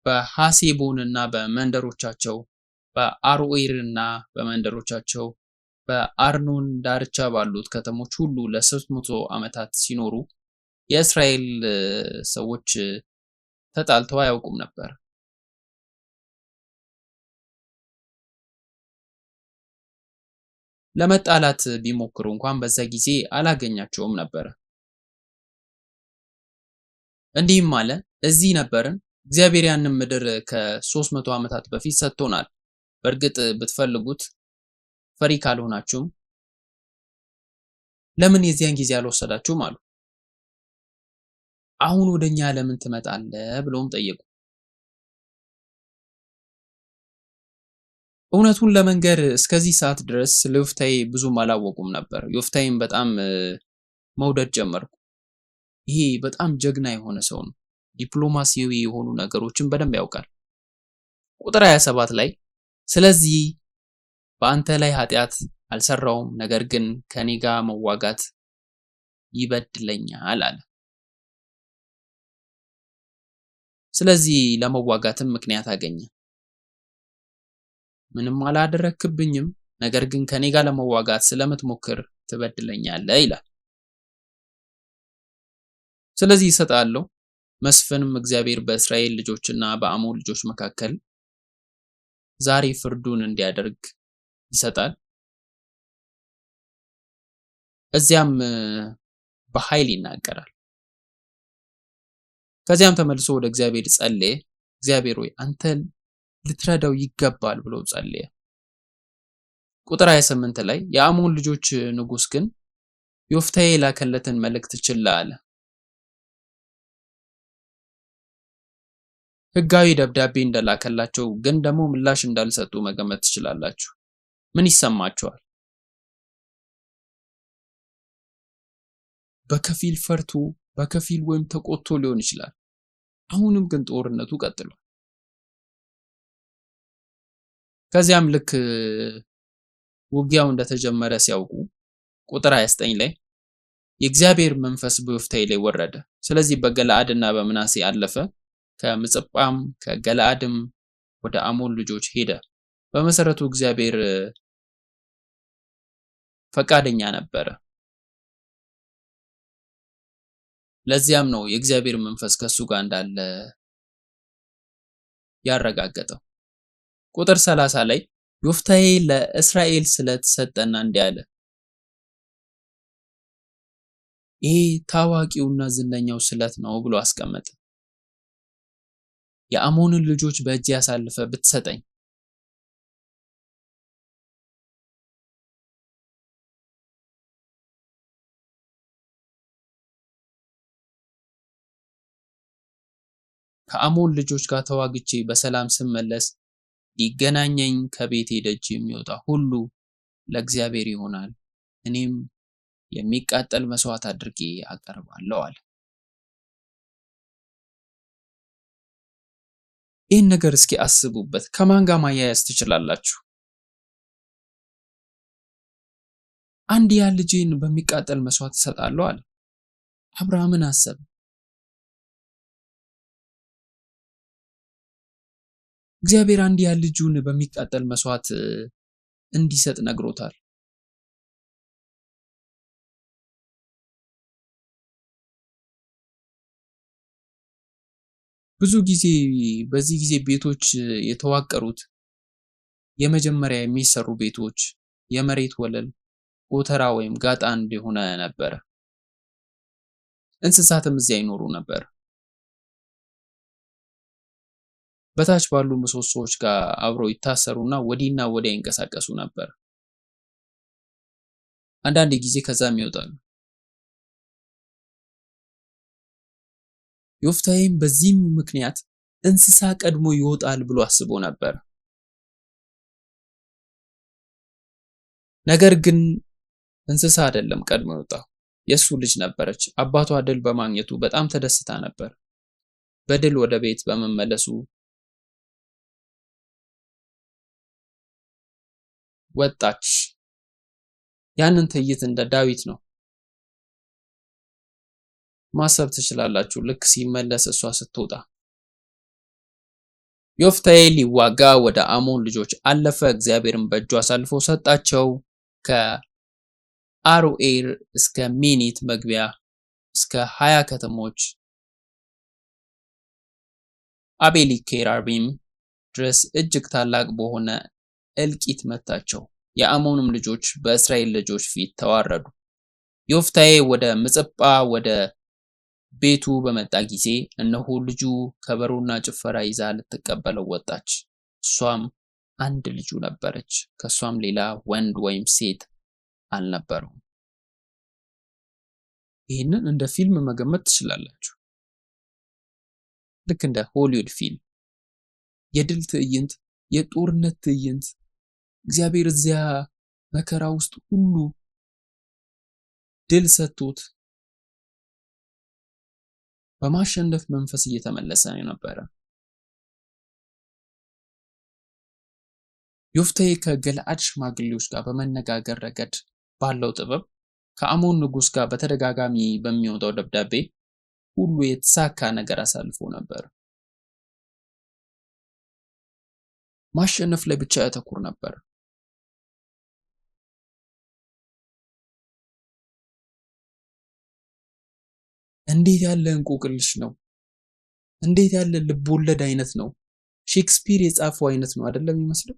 በሐሴቦን እና በመንደሮቻቸው፣ በአሮዔር እና በመንደሮቻቸው፣ በአርኖን ዳርቻ ባሉት ከተሞች ሁሉ ለ300 ዓመታት ሲኖሩ የእስራኤል ሰዎች ተጣልተው አያውቁም ነበር። ለመጣላት ቢሞክሩ እንኳን በዛ ጊዜ አላገኛቸውም ነበር። እንዲህም አለ፣ እዚህ ነበርን። እግዚአብሔር ያንን ምድር ከ300 ዓመታት በፊት ሰጥቶናል። በእርግጥ ብትፈልጉት ፈሪ ካልሆናችሁም ለምን የዚያን ጊዜ አልወሰዳችሁም አሉ። አሁን ወደኛ ለምን ትመጣለህ ብለውም ጠየቁ። እውነቱን ለመንገር እስከዚህ ሰዓት ድረስ ስለ ዮፍታሔ ብዙም አላወቁም ነበር። ዮፍታሔን በጣም መውደድ ጀመርኩ። ይሄ በጣም ጀግና የሆነ ሰው ነው። ዲፕሎማሲያዊ የሆኑ ነገሮችን በደንብ ያውቃል። ቁጥር 27 ላይ ስለዚህ በአንተ ላይ ኃጢአት አልሰራውም፣ ነገር ግን ከኔ ጋር መዋጋት ይበድለኛል አለ። ስለዚህ ለመዋጋትም ምክንያት አገኘ። ምንም አላደረክብኝም፣ ነገር ግን ከኔ ጋር ለመዋጋት ስለምትሞክር ትበድለኛለህ ይላል። ስለዚህ እሰጣለሁ። መስፍንም እግዚአብሔር በእስራኤል ልጆችና በአሞን ልጆች መካከል ዛሬ ፍርዱን እንዲያደርግ ይሰጣል። እዚያም በኃይል ይናገራል። ከዚያም ተመልሶ ወደ እግዚአብሔር ጸለየ። እግዚአብሔር ሆይ አንተ ልትረዳው ይገባል ብሎ ጸለየ። ቁጥር 28 ላይ የአሞን ልጆች ንጉስ ግን ዮፍታሔ የላከለትን መልእክት ችላ አለ። ሕጋዊ ደብዳቤ እንደላከላቸው ግን ደግሞ ምላሽ እንዳልሰጡ መገመት ትችላላችሁ። ምን ይሰማቸዋል? በከፊል ፈርቶ በከፊል ወይም ተቆጥቶ ሊሆን ይችላል። አሁንም ግን ጦርነቱ ቀጥሏል። ከዚያም ልክ ውጊያው እንደተጀመረ ሲያውቁ ቁጥር 29 ላይ የእግዚአብሔር መንፈስ በዮፍታሔ ላይ ወረደ። ስለዚህ በገለዓድና በምናሴ አለፈ። ከምጽጳም ከገለዓድም ወደ አሞን ልጆች ሄደ። በመሰረቱ እግዚአብሔር ፈቃደኛ ነበረ። ለዚያም ነው የእግዚአብሔር መንፈስ ከሱ ጋር እንዳለ ያረጋገጠው። ቁጥር 30 ላይ ዮፍታሔ ለእስራኤል ስለት ሰጠና እንዲህ አለ። ይሄ ታዋቂውና ዝነኛው ስለት ነው ብሎ አስቀመጠ። የአሞንን ልጆች በእጅ ያሳልፈ ብትሰጠኝ ከአሞን ልጆች ጋር ተዋግቼ በሰላም ስመለስ ሊገናኘኝ ከቤቴ ደጅ የሚወጣ ሁሉ ለእግዚአብሔር ይሆናል፣ እኔም የሚቃጠል መስዋዕት አድርጌ አቀርባለሁ አለ። ይህን ነገር እስኪ አስቡበት። ከማን ጋር ማያያዝ ትችላላችሁ? አንድያ ልጄን በሚቃጠል መስዋዕት እሰጣለሁ አለ። አብርሃምን አሰበ። እግዚአብሔር አንድያ ልጁን በሚቃጠል መስዋዕት እንዲሰጥ ነግሮታል። ብዙ ጊዜ በዚህ ጊዜ ቤቶች የተዋቀሩት የመጀመሪያ የሚሰሩ ቤቶች የመሬት ወለል ጎተራ ወይም ጋጣ እንደሆነ ነበረ። እንስሳትም እዚያ ይኖሩ ነበር። በታች ባሉ ምሰሶዎች ጋር አብረው ይታሰሩና ወዲህና ወዲያ ይንቀሳቀሱ ነበር። አንዳንድ ጊዜ ከዛም ይወጣሉ። ዮፍታሔም በዚህም ምክንያት እንስሳ ቀድሞ ይወጣል ብሎ አስቦ ነበር። ነገር ግን እንስሳ አይደለም ቀድሞ የወጣው፣ የሱ ልጅ ነበረች። አባቷ ድል በማግኘቱ በጣም ተደስታ ነበር። በድል ወደ ቤት በመመለሱ ወጣች። ያንን ትዕይንት እንደ ዳዊት ነው ማሰብ ትችላላችሁ። ልክ ሲመለስ እሷ ስትወጣ ዮፍታሔ ሊዋጋ ወደ አሞን ልጆች አለፈ። እግዚአብሔርን በእጁ አሳልፎ ሰጣቸው። ከአሮዔር እስከ ሚኒት መግቢያ እስከ 20 ከተሞች አቤልኬራቢም ድረስ እጅግ ታላቅ በሆነ እልቂት መታቸው። የአሞንም ልጆች በእስራኤል ልጆች ፊት ተዋረዱ። ዮፍታሔ ወደ ምጽጳ ወደ ቤቱ በመጣ ጊዜ እነሆ ልጁ ከበሮና ጭፈራ ይዛ ልትቀበለው ወጣች። እሷም አንድ ልጁ ነበረች፣ ከሷም ሌላ ወንድ ወይም ሴት አልነበረውም። ይህንን እንደ ፊልም መገመት ትችላላችሁ። ልክ እንደ ሆሊውድ ፊልም የድል ትዕይንት፣ የጦርነት ትዕይንት፣ እግዚአብሔር እዚያ መከራ ውስጥ ሁሉ ድል ሰጥቶት በማሸነፍ መንፈስ እየተመለሰ ነበረ። ዮፍታሔ ከገለዓድ ሽማግሌዎች ጋር በመነጋገር ረገድ ባለው ጥበብ ከአሞን ንጉሥ ጋር በተደጋጋሚ በሚወጣው ደብዳቤ ሁሉ የተሳካ ነገር አሳልፎ ነበር። ማሸነፍ ላይ ብቻ ያተኩር ነበር። እንዴት ያለ እንቆቅልሽ ነው! እንዴት ያለ ልብ ወለድ አይነት ነው! ሼክስፒር የጻፈው አይነት ነው አይደለም የሚመስለው?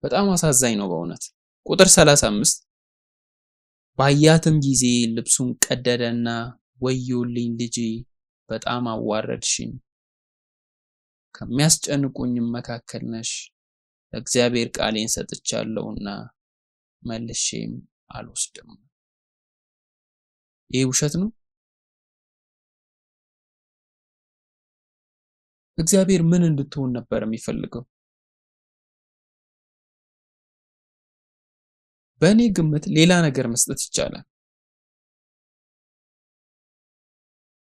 በጣም አሳዛኝ ነው በእውነት። ቁጥር 35 ባያትም ጊዜ ልብሱን ቀደደና ወዮልኝ ልጄ፣ በጣም አዋረድሽኝ፣ ከሚያስጨንቁኝም መካከል ነሽ። ለእግዚአብሔር ቃሌን ሰጥቻለሁና መልሼም አልወስድም። ይህ ውሸት ነው? እግዚአብሔር ምን እንድትሆን ነበር የሚፈልገው? በእኔ ግምት ሌላ ነገር መስጠት ይቻላል።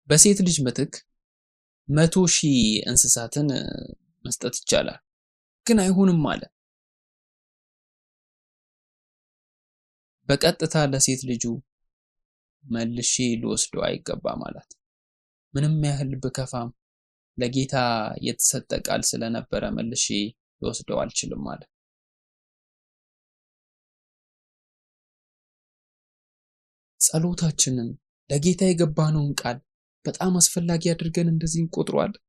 በሴት ልጅ ምትክ 100,000 እንስሳትን መስጠት ይቻላል። ግን አይሆንም አለ። በቀጥታ ለሴት ልጁ መልሼ ልወስደው አይገባም አላት። ምንም ያህል ብከፋም ለጌታ የተሰጠ ቃል ስለነበረ መልሼ ልወስደው አልችልም አለ። ጸሎታችንን ለጌታ የገባነውን ቃል በጣም አስፈላጊ አድርገን እንደዚህ እንቆጥረዋለን።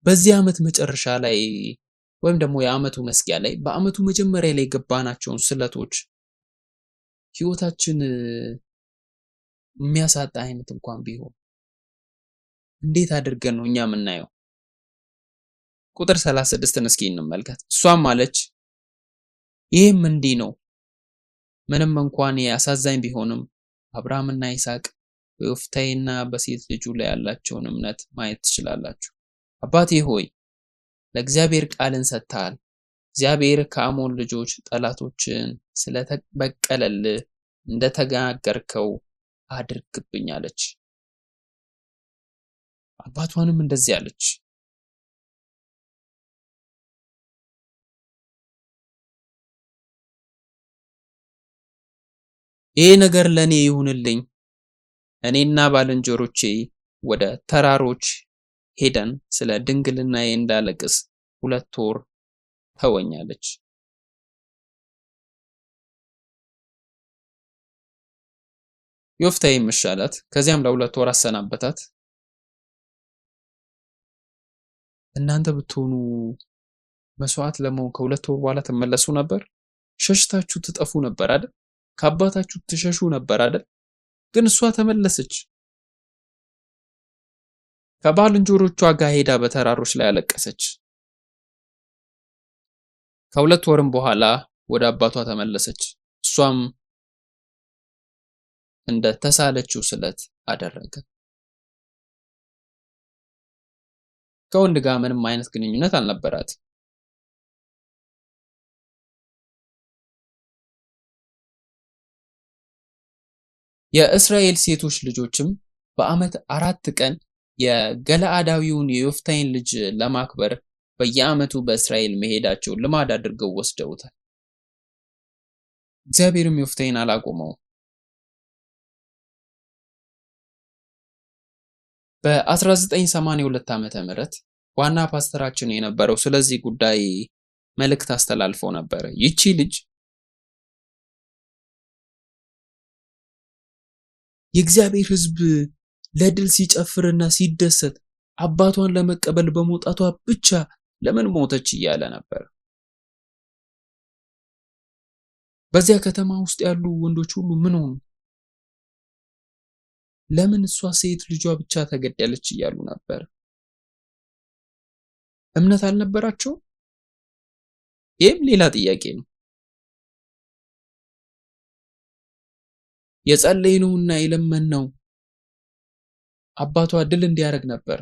በዚህ ዓመት መጨረሻ ላይ ወይም ደግሞ የዓመቱ መስኪያ ላይ በዓመቱ መጀመሪያ ላይ የገባናቸውን ስለቶች ህይወታችን የሚያሳጣ አይነት እንኳን ቢሆን እንዴት አድርገን ነው እኛ የምናየው? ቁጥር 36ን እስኪ እንመልከት። እሷም አለች ይህም እንዲህ ነው፣ ምንም እንኳን አሳዛኝ ቢሆንም አብርሃምና ይስሐቅ በዮፍታሔና በሴት ልጁ ላይ ያላቸውን እምነት ማየት ትችላላችሁ። አባቴ ሆይ ለእግዚአብሔር ቃልን ሰጥተሃል። እግዚአብሔር ከአሞን ልጆች ጠላቶችን ስለተበቀለልህ እንደተናገርከው አድርግብኝ አለች። አባቷንም እንደዚህ አለች፣ ይሄ ነገር ለኔ ይሁንልኝ፣ እኔና ባልንጀሮቼ ወደ ተራሮች ሄደን ስለ ድንግልናዬ እንዳለቅስ 2 ወር ተወኝ አለች። ዮፍታሔም እሺ አላት። ከዚያም ለ2 ወር አሰናበታት። እናንተ ብትሆኑ መስዋዕት ለመሆን ከ2 ወር በኋላ ትመለሱ ነበር? ሸሽታችሁ ትጠፉ ነበር አይደል? ከአባታችሁ ትሸሹ ነበር አይደል? ግን እሷ ተመለሰች። ከባልንጀሮቿ ጋር ሄዳ በተራሮች ላይ አለቀሰች። ከ2 ወርም በኋላ ወደ አባቷ ተመለሰች። እሷም እንደ ተሳለችው ስለት አደረገ። ከወንድ ጋር ምንም አይነት ግንኙነት አልነበራት። የእስራኤል ሴቶች ልጆችም በዓመት 4 ቀን የገለአዳዊውን የዮፍታሔን ልጅ ለማክበር በየዓመቱ በእስራኤል መሄዳቸው ልማድ አድርገው ወስደውታል። እግዚአብሔርም ዮፍታሔን አላቆመውም። በ1982 ዓመተ ምህረት ዋና ፓስተራችን የነበረው ስለዚህ ጉዳይ መልእክት አስተላልፎ ነበር። ይቺ ልጅ የእግዚአብሔር ሕዝብ ለድል ሲጨፍርና ሲደሰት አባቷን ለመቀበል በመውጣቷ ብቻ ለምን ሞተች እያለ ነበር። በዚያ ከተማ ውስጥ ያሉ ወንዶች ሁሉ ምን ሆኑ? ለምን እሷ ሴት ልጇ ብቻ ተገደለች እያሉ ነበር። እምነት አልነበራቸው? ይህም ሌላ ጥያቄ ነው። የጸለይነውና የለመንነው አባቷ ድል እንዲያደርግ ነበር።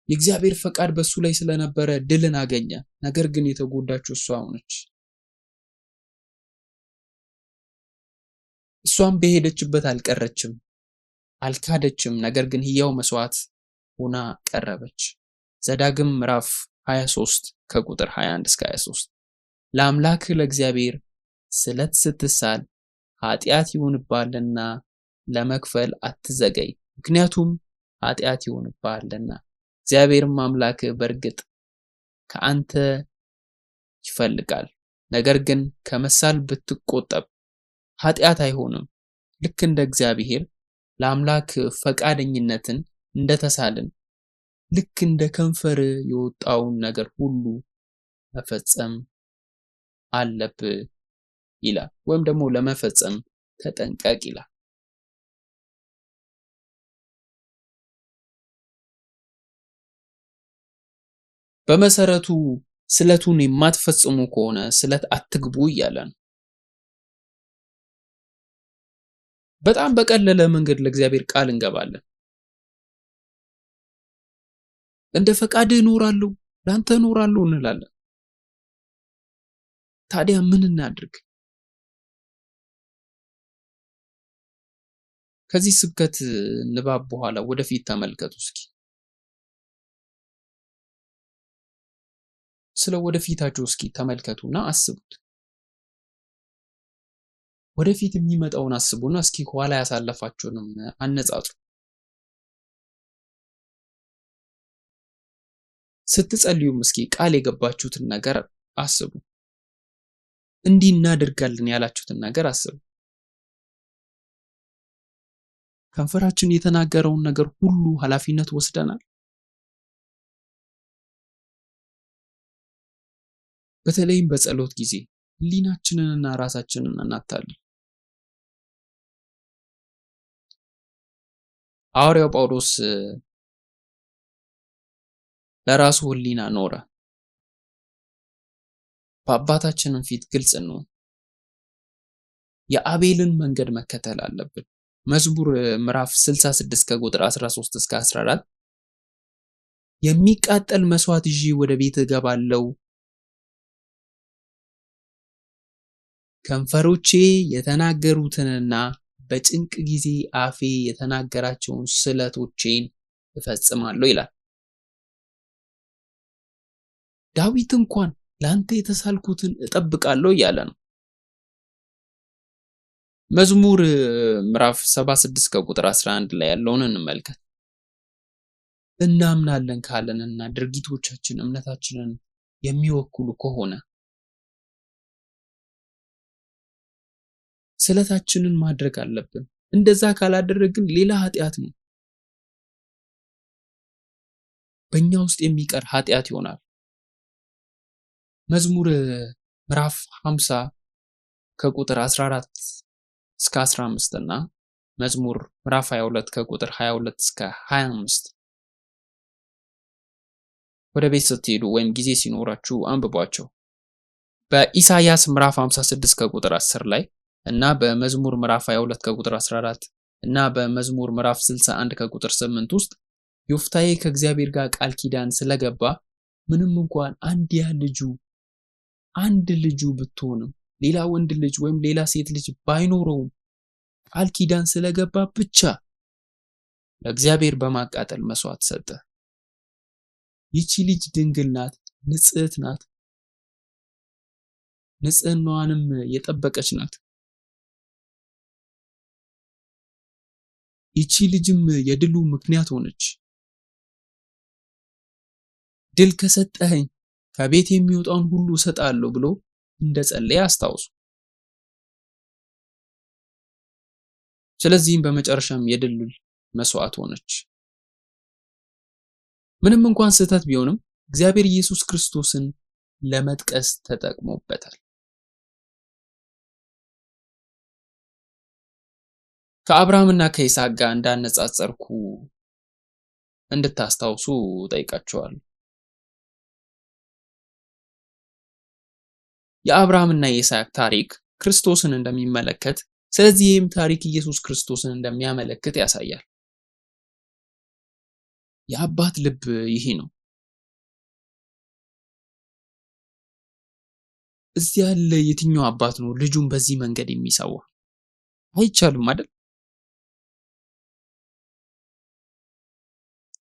የእግዚአብሔር ፈቃድ በሱ ላይ ስለነበረ ድልን አገኘ። ነገር ግን የተጎዳችው እሷ ሆነች። እሷም በሄደችበት አልቀረችም፣ አልካደችም። ነገር ግን ሕያው መስዋዕት ሆና ቀረበች። ዘዳግም ምዕራፍ 23 ከቁጥር 21 እስከ 23 ለአምላክህ ለእግዚአብሔር ስለት ስትሳል ኃጢአት ይሆንብሃልና ለመክፈል አትዘገይ፣ ምክንያቱም ኃጢአት ይሆንብሃልና። እግዚአብሔርም አምላክህ በእርግጥ ከአንተ ይፈልጋል። ነገር ግን ከመሳል ብትቆጠብ ኃጢአት አይሆንም። ልክ እንደ እግዚአብሔር ለአምላክ ፈቃደኝነትን እንደተሳልን ልክ እንደ ከንፈር የወጣውን ነገር ሁሉ መፈጸም አለብህ ይላል። ወይም ደግሞ ለመፈጸም ተጠንቀቅ ይላል። በመሰረቱ ስለቱን የማትፈጽሙ ከሆነ ስለት አትግቡ እያለ ነው። በጣም በቀለለ መንገድ ለእግዚአብሔር ቃል እንገባለን። እንደ ፈቃድህ እኖራለሁ፣ ላንተ እኖራለሁ እንላለን። ታዲያ ምን እናድርግ? ከዚህ ስብከት ንባብ በኋላ ወደፊት ተመልከቱ እስኪ። ስለ ወደፊታችሁ እስኪ ተመልከቱና አስቡት። ወደፊት የሚመጣውን አስቡና እስኪ ኋላ ያሳለፋችሁንም አነጻጽሩ። ስትጸልዩም እስኪ ቃል የገባችሁትን ነገር አስቡ። እንዲህ እናደርጋለን ያላችሁትን ነገር አስቡ። ከንፈራችን የተናገረውን ነገር ሁሉ ኃላፊነት ወስደናል? በተለይም በጸሎት ጊዜ ሕሊናችንንና ራሳችንን እናታለን። ሐዋርያው ጳውሎስ ለራሱ ሕሊና ኖረ። በአባታችንም ፊት ግልጽ ነው። የአቤልን መንገድ መከተል አለብን። መዝሙር ምዕራፍ 66 ከቁጥር 13 እስከ 14 የሚቃጠል መስዋዕት ይዤ ወደ ቤት እገባለሁ። ከንፈሮቼ የተናገሩትንና በጭንቅ ጊዜ አፌ የተናገራቸውን ስለቶቼን እፈጽማለሁ ይላል። ዳዊት እንኳን ላንተ የተሳልኩትን እጠብቃለሁ እያለ ነው። መዝሙር ምዕራፍ 76 ከቁጥር 11 ላይ ያለውን እንመልከት። እናምናለን ካለንና ድርጊቶቻችን እምነታችንን የሚወክሉ ከሆነ ስለታችንን ማድረግ አለብን። እንደዛ ካላደረግን ሌላ ኃጢአት ነው፣ በእኛ ውስጥ የሚቀር ኃጢአት ይሆናል። መዝሙር ምዕራፍ 50 ከቁጥር 14 እስከ 15 እና መዝሙር ምዕራፍ 22 ከቁጥር 22 እስከ 25 ወደ ቤት ስትሄዱ ወይም ጊዜ ሲኖራችሁ አንብቧቸው። በኢሳይያስ ምዕራፍ 56 ከቁጥር 10 ላይ እና በመዝሙር ምዕራፍ 22 ከቁጥር 14 እና በመዝሙር ምዕራፍ 61 ከቁጥር 8 ውስጥ ዮፍታሔ ከእግዚአብሔር ጋር ቃል ኪዳን ስለገባ ምንም እንኳን አንድ ልጁ ብትሆንም ሌላ ወንድ ልጅ ወይም ሌላ ሴት ልጅ ባይኖረውም ቃል ኪዳን ስለገባ ብቻ ለእግዚአብሔር በማቃጠል መስዋዕት ሰጠ። ይቺ ልጅ ድንግል ናት፣ ንጽሕት ናት፣ ንጽሕናዋንም የጠበቀች ናት። ይቺ ልጅም የድሉ ምክንያት ሆነች። ድል ከሰጠኸኝ ከቤት የሚወጣውን ሁሉ እሰጣለሁ ብሎ እንደጸለየ አስታውሱ። ስለዚህም በመጨረሻም የድል መስዋዕት ሆነች። ምንም እንኳን ስህተት ቢሆንም እግዚአብሔር ኢየሱስ ክርስቶስን ለመጥቀስ ተጠቅሞበታል። ከአብርሃምና ከይስሐቅ ጋር እንዳነጻጸርኩ እንድታስታውሱ ጠይቃቸዋለሁ። የአብርሃምና የይስሐቅ ታሪክ ክርስቶስን እንደሚመለከት፣ ስለዚህም ታሪክ ኢየሱስ ክርስቶስን እንደሚያመለክት ያሳያል። የአባት ልብ ይሄ ነው። እዚህ ያለ የትኛው አባት ነው ልጁን በዚህ መንገድ የሚሰዋ? አይቻልም አይደል?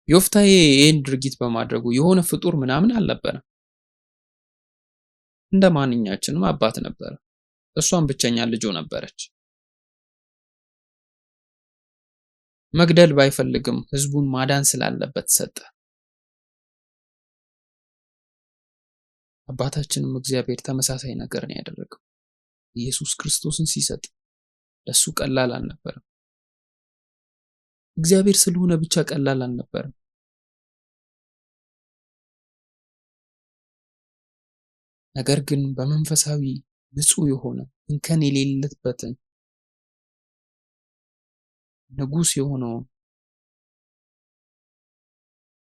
ዮፍታሔ ይህን ድርጊት በማድረጉ የሆነ ፍጡር ምናምን አልነበረም። እንደ ማንኛችንም አባት ነበረ። እሷም ብቸኛ ልጁ ነበረች። መግደል ባይፈልግም ሕዝቡን ማዳን ስላለበት ሰጠ። አባታችንም እግዚአብሔር ተመሳሳይ ነገር ነው ያደረገው። ኢየሱስ ክርስቶስን ሲሰጥ ለሱ ቀላል አልነበረም። እግዚአብሔር ስለሆነ ብቻ ቀላል አልነበረም። ነገር ግን በመንፈሳዊ ንጹህ የሆነ እንከን የሌለበትን ንጉሥ የሆነውን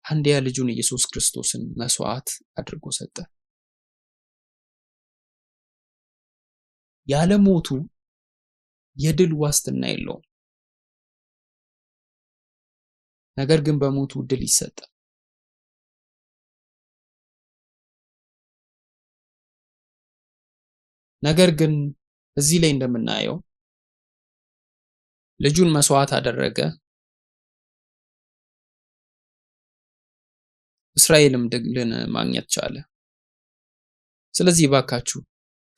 አንድያ ልጁን ኢየሱስ ክርስቶስን መስዋዕት አድርጎ ሰጠ። ያለ ሞቱ የድል ዋስትና የለውም። ነገር ግን በሞቱ ድል ይሰጣል። ነገር ግን እዚህ ላይ እንደምናየው ልጁን መስዋዕት አደረገ፣ እስራኤልም ድልን ማግኘት ቻለ። ስለዚህ ባካችሁ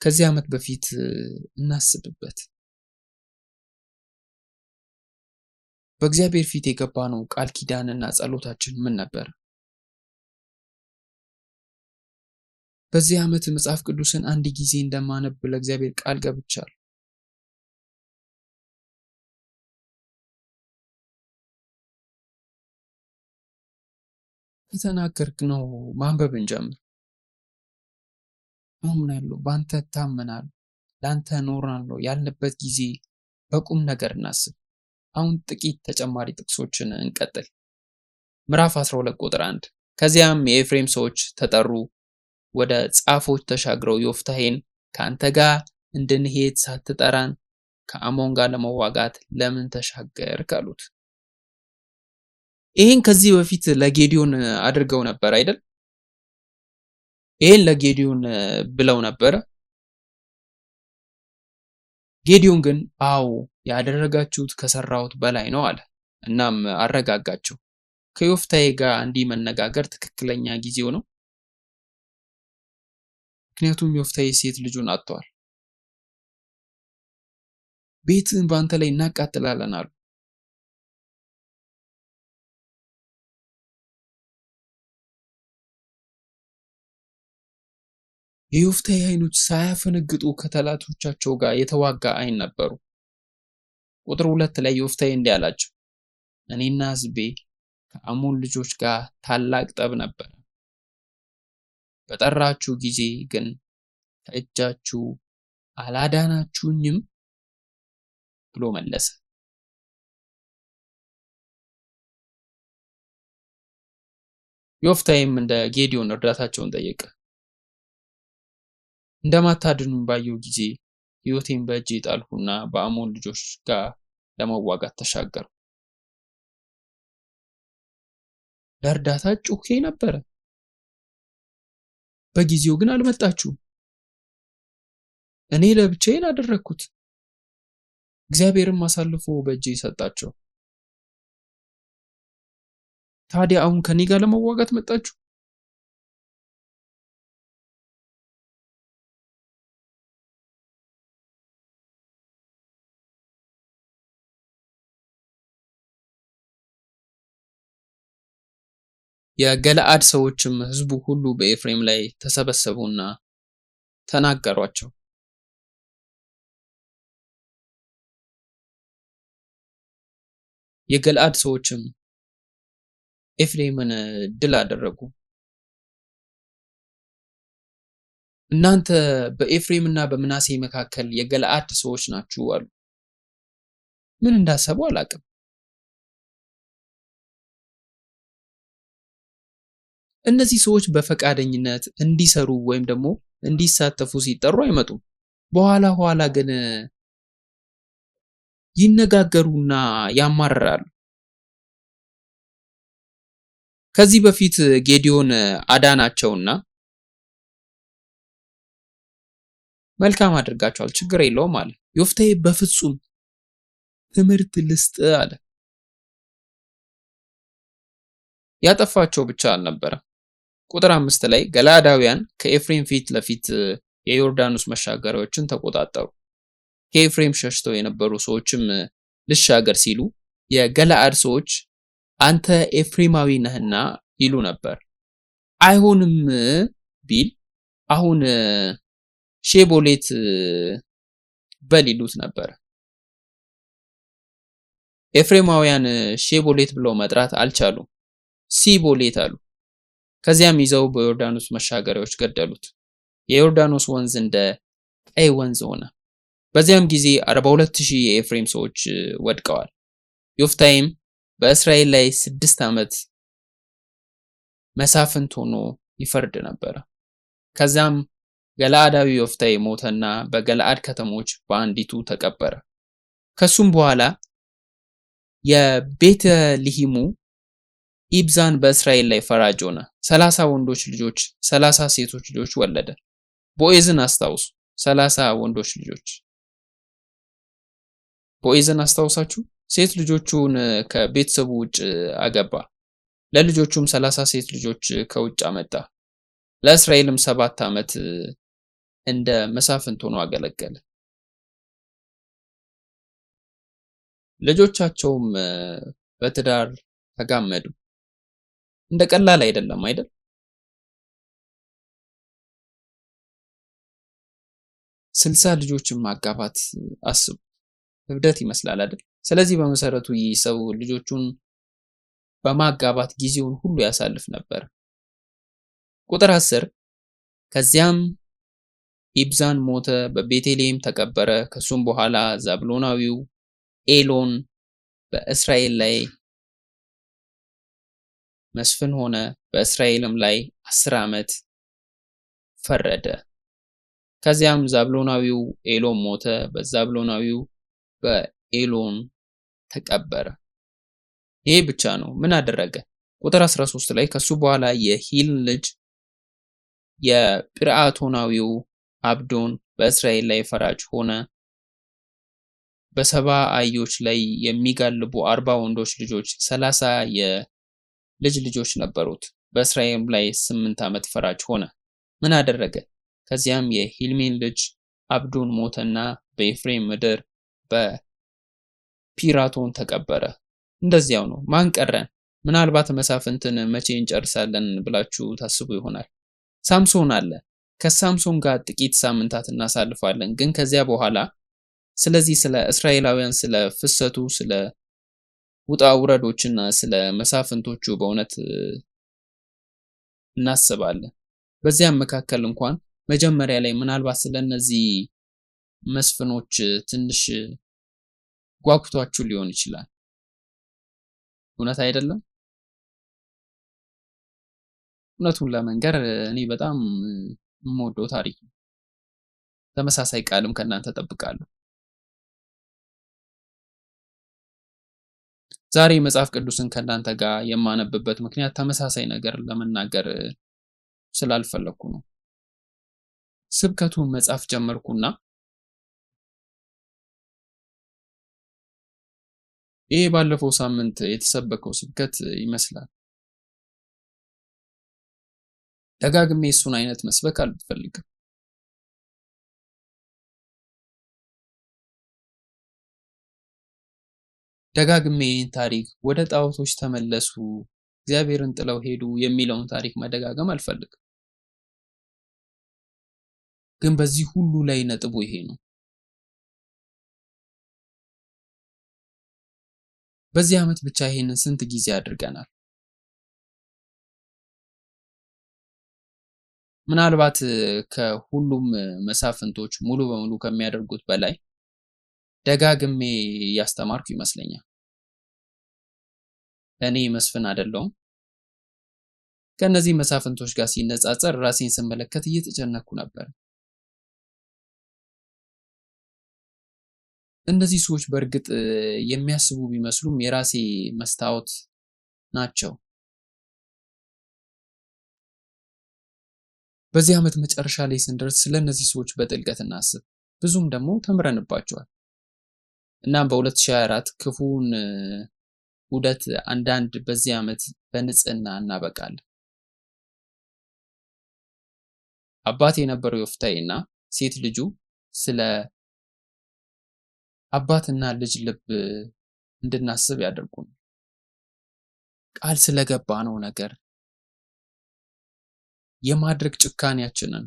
ከዚህ ዓመት በፊት እናስብበት። በእግዚአብሔር ፊት የገባነው ቃል ኪዳንና ጸሎታችን ምን ነበር? በዚህ ዓመት መጽሐፍ ቅዱስን አንድ ጊዜ እንደማነብ ለእግዚአብሔር ቃል ገብቻለሁ። ከተናገርነው ማንበብ እንጀምር። አምናለሁ፣ በአንተ እታመናለሁ፣ ለአንተ እኖራለሁ ያልንበት ጊዜ በቁም ነገር እናስብ። አሁን ጥቂት ተጨማሪ ጥቅሶችን እንቀጥል። ምዕራፍ 12 ቁጥር 1 ከዚያም የኤፍሬም ሰዎች ተጠሩ፣ ወደ ጻፎች ተሻግረው ዮፍታሔን ከአንተ ጋር እንድንሄድ ሳትጠራን ከአሞን ጋር ለመዋጋት ለምን ተሻገርክ አሉት። ይሄን ከዚህ በፊት ለጌዲዮን አድርገው ነበር አይደል? ይሄን ለጌዲዮን ብለው ነበር። ጌዲዮን ግን አዎ ያደረጋችሁት ከሰራሁት በላይ ነው አለ። እናም አረጋጋቸው። ከዮፍታሔ ጋር እንዲህ መነጋገር ትክክለኛ ጊዜው ነው። ምክንያቱም ዮፍታሔ ሴት ልጁን አጥቷል። ቤትህን በአንተ ላይ እናቃጥላለን አሉ። የዮፍታሔ ዓይኖች ሳያፈነግጡ ከጠላቶቻቸው ጋር የተዋጋ ዓይን ነበሩ። ቁጥር 2 ላይ ዮፍታሔ እንዲህ አላቸው፣ እኔና ሕዝቤ ከአሞን ልጆች ጋር ታላቅ ጠብ ነበረ። በጠራችሁ ጊዜ ግን ከእጃችሁ አላዳናችሁኝም ብሎ መለሰ። ዮፍታሔም እንደ ጌዲዮን እርዳታቸውን ጠየቀ። እንደማታድኑኝ ባየሁ ጊዜ ሕይወቴን በእጄ ጣልሁና በአሞን ልጆች ጋር ለመዋጋት ተሻገርኩ። ለእርዳታ ጮኬ ነበረ፣ በጊዜው ግን አልመጣችሁም። እኔ ለብቻዬን አደረግኩት፣ እግዚአብሔርም አሳልፎ በእጄ ሰጣቸው። ታዲያ አሁን ከኔ ጋር ለመዋጋት መጣችሁ? የገለአድ ሰዎችም ሕዝቡ ሁሉ በኤፍሬም ላይ ተሰበሰቡና ተናገሯቸው። የገለአድ ሰዎችም ኤፍሬምን ድል አደረጉ። እናንተ በኤፍሬም እና በምናሴ መካከል የገለአድ ሰዎች ናችሁ አሉ። ምን እንዳሰቡ አላውቅም። እነዚህ ሰዎች በፈቃደኝነት እንዲሰሩ ወይም ደግሞ እንዲሳተፉ ሲጠሩ አይመጡም። በኋላ ኋላ ግን ይነጋገሩና ያማርራሉ። ከዚህ በፊት ጌዲዮን አዳናቸውና መልካም አድርጋቸዋል፣ ችግር የለውም አለ። ዮፍታሔ በፍጹም ትምህርት ልስጥ አለ። ያጠፋቸው ብቻ አልነበረም። ቁጥር 5 ላይ ገለአዳውያን ከኤፍሬም ፊት ለፊት የዮርዳኖስ መሻገሪያዎችን ተቆጣጠሩ። ከኤፍሬም ሸሽተው የነበሩ ሰዎችም ልሻገር ሲሉ የገለአድ ሰዎች አንተ ኤፍሬማዊ ነህና ይሉ ነበር። አይሆንም ቢል አሁን ሼቦሌት በል ይሉት ነበር። ኤፍሬማውያን ሼቦሌት ብለው መጥራት አልቻሉም፣ ሲቦሌት አሉ። ከዚያም ይዘው በዮርዳኖስ መሻገሪያዎች ገደሉት። የዮርዳኖስ ወንዝ እንደ ቀይ ወንዝ ሆነ። በዚያም ጊዜ 42,000 የኤፍሬም ሰዎች ወድቀዋል። ዮፍታሔም በእስራኤል ላይ 6 ዓመት መሳፍንት ሆኖ ይፈርድ ነበር። ከዚያም ገለአዳዊ ዮፍታሔ ሞተና በገለአድ ከተሞች በአንዲቱ ተቀበረ። ከሱም በኋላ የቤተልሔሙ ኢብዛን በእስራኤል ላይ ፈራጅ ሆነ። 30 ወንዶች ልጆች 30 ሴቶች ልጆች ወለደ። ቦዔዝን አስታውሱ። 30 ወንዶች ልጆች ቦዔዝን አስታውሳችሁ። ሴት ልጆቹን ከቤተሰቡ ውጭ አገባ። ለልጆቹም 30 ሴት ልጆች ከውጭ አመጣ። ለእስራኤልም 7 ዓመት እንደ መሳፍንት ሆኖ አገለገለ። ልጆቻቸውም በትዳር ተጋመዱ። እንደ ቀላል አይደለም አይደል? ስልሳ ልጆችን ማጋባት አስቡ። እብደት ይመስላል አይደል? ስለዚህ በመሰረቱ ይህ ሰው ልጆቹን በማጋባት ጊዜውን ሁሉ ያሳልፍ ነበር። ቁጥር 10 ከዚያም ኢብዛን ሞተ፣ በቤተልሔም ተቀበረ። ከሱም በኋላ ዛብሎናዊው ኤሎን በእስራኤል ላይ መስፍን ሆነ። በእስራኤልም ላይ 10 ዓመት ፈረደ። ከዚያም ዛብሎናዊው ኤሎን ሞተ፣ በዛብሎናዊው በኤሎን ተቀበረ። ይሄ ብቻ ነው። ምን አደረገ? ቁጥር 13 ላይ ከሱ በኋላ የሂል ልጅ የጲርዓቶናዊው አብዶን በእስራኤል ላይ ፈራጅ ሆነ። በሰባ አህዮች ላይ የሚጋልቡ 40 ወንዶች ልጆች 30 የልጅ ልጆች ነበሩት። በእስራኤል ላይ 8 ዓመት ፈራጅ ሆነ። ምን አደረገ? ከዚያም የሂልሚን ልጅ አብዶን ሞተና በኤፍሬም ምድር በፒራቶን ተቀበረ። እንደዚያው ነው። ማን ቀረን? ምናልባት መሳፍንትን መቼ እንጨርሳለን ብላችሁ ታስቡ ይሆናል። ሳምሶን አለ። ከሳምሶን ጋር ጥቂት ሳምንታት እናሳልፋለን። ግን ከዚያ በኋላ ስለዚህ ስለ እስራኤላውያን ስለ ፍሰቱ፣ ስለ ውጣ ውረዶችና ስለ መሳፍንቶቹ በእውነት እናስባለን። በዚያም መካከል እንኳን መጀመሪያ ላይ ምናልባት ስለነዚህ መስፍኖች ትንሽ ጓጉቷችሁ ሊሆን ይችላል። እውነት አይደለም? እውነቱን ለመንገር እኔ በጣም የምወደው ታሪክ ነው። ተመሳሳይ ቃልም ከእናንተ እጠብቃለሁ። ዛሬ መጽሐፍ ቅዱስን ከእናንተ ጋር የማነብበት ምክንያት ተመሳሳይ ነገር ለመናገር ስላልፈለኩ ነው። ስብከቱን መጻፍ ጀመርኩና ይሄ ባለፈው ሳምንት የተሰበከው ስብከት ይመስላል። ደጋግሜ እሱን አይነት መስበክ አልፈልግም። ደጋግሜ ይህን ታሪክ ወደ ጣዖቶች ተመለሱ፣ እግዚአብሔርን ጥለው ሄዱ የሚለውን ታሪክ መደጋገም አልፈልግም። ግን በዚህ ሁሉ ላይ ነጥቡ ይሄ ነው። በዚህ ዓመት ብቻ ይሄንን ስንት ጊዜ አድርገናል? ምናልባት ከሁሉም መሳፍንቶች ሙሉ በሙሉ ከሚያደርጉት በላይ ደጋግሜ ያስተማርኩ ይመስለኛል። እኔ መስፍን አይደለሁም። ከነዚህ መሳፍንቶች ጋር ሲነጻጸር ራሴን ስመለከት እየተጨነኩ ነበር። እነዚህ ሰዎች በእርግጥ የሚያስቡ ቢመስሉም የራሴ መስታወት ናቸው። በዚህ ዓመት መጨረሻ ላይ ስንደርስ ስለነዚህ ሰዎች በጥልቀት እናስብ። ብዙም ደግሞ ተምረንባቸዋል። እናም በ2024 ክፉን ውደት አንዳንድ በዚህ ዓመት በንጽህና እናበቃለን። አባት የነበረው ዮፍታሔና ሴት ልጁ ስለ አባትና ልጅ ልብ እንድናስብ ያደርጉን። ቃል ስለገባ ነው ነገር የማድረግ ጭካኔያችንን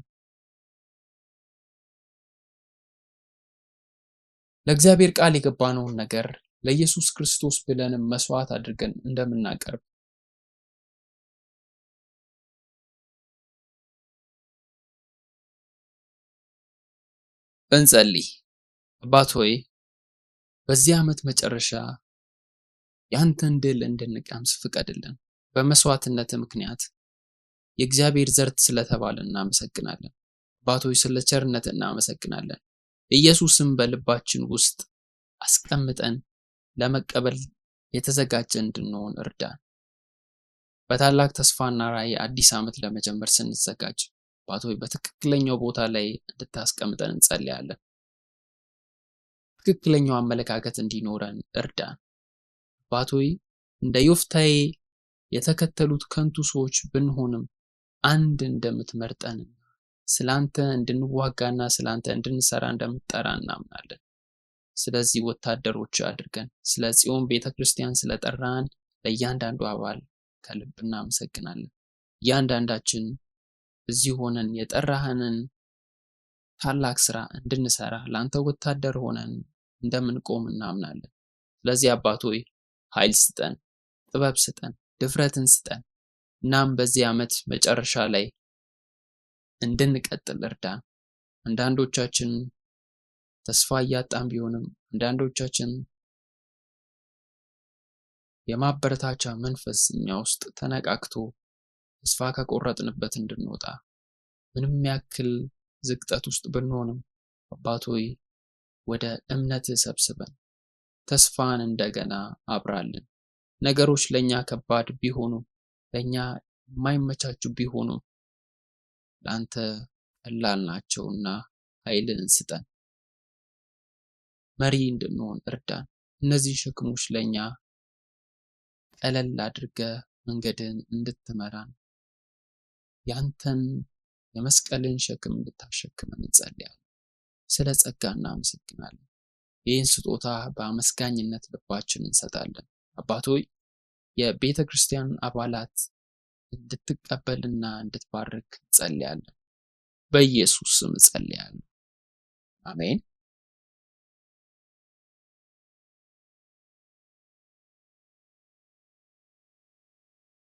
ለእግዚአብሔር ቃል የገባነውን ነገር ለኢየሱስ ክርስቶስ ብለንም መስዋዕት አድርገን እንደምናቀርብ እንጸልይ። አባት ሆይ በዚህ ዓመት መጨረሻ ያንተን ድል እንድንቀምስ ፍቀድልን። በመስዋዕትነት ምክንያት የእግዚአብሔር ዘር ስለተባልን እናመሰግናለን። አባት ሆይ ስለ ቸርነት እናመሰግናለን። ኢየሱስም በልባችን ውስጥ አስቀምጠን ለመቀበል የተዘጋጀ እንድንሆን እርዳን። በታላቅ ተስፋና ራዕይ አዲስ ዓመት ለመጀመር ስንዘጋጅ አባት ሆይ በትክክለኛው ቦታ ላይ እንድታስቀምጠን እንጸልያለን። ትክክለኛው አመለካከት እንዲኖረን እርዳን። አባት ሆይ እንደ ዮፍታሔ የተከተሉት ከንቱ ሰዎች ብንሆንም አንድ እንደምትመርጠን ስላንተ እንድንዋጋና ስላንተ እንድንሰራ እንደምትጠራ እናምናለን። ስለዚህ ወታደሮች አድርገን ስለ ጽዮን ቤተክርስቲያን ስለጠራን ለእያንዳንዱ አባል ከልብ እናመሰግናለን። እያንዳንዳችን እዚህ ሆነን የጠራህንን ታላቅ ስራ እንድንሰራ ለአንተ ወታደር ሆነን እንደምንቆም እናምናለን። ስለዚህ አባት ሆይ ኃይል ስጠን፣ ጥበብ ስጠን፣ ድፍረትን ስጠን። እናም በዚህ ዓመት መጨረሻ ላይ እንድንቀጥል እርዳን። አንዳንዶቻችን ተስፋ እያጣን ቢሆንም አንዳንዶቻችን የማበረታቻ መንፈስ እኛ ውስጥ ተነቃቅቶ ተስፋ ከቆረጥንበት እንድንወጣ ምንም ያክል ዝቅጠት ውስጥ ብንሆንም አባት ሆይ ወደ እምነት ሰብስበን ተስፋን እንደገና አብራልን። ነገሮች ለኛ ከባድ ቢሆኑም ለኛ የማይመቻቹ ቢሆኑም ላንተ ቀላል ናቸውና ኃይልን ስጠን። መሪ እንድንሆን እርዳን። እነዚህ ሸክሞች ለኛ ቀለል አድርገህ መንገድን እንድትመራን ያንተን የመስቀልን ሸክም እንድታሸክመን እንጸልያለን። ስለ ጸጋ እናመሰግናለን። ይህን ስጦታ በአመስጋኝነት ልባችን እንሰጣለን። አባት ሆይ የቤተ ክርስቲያን አባላት እንድትቀበልና እንድትባርክ እንጸልያለን። በኢየሱስ ስም እንጸልያለን። አሜን።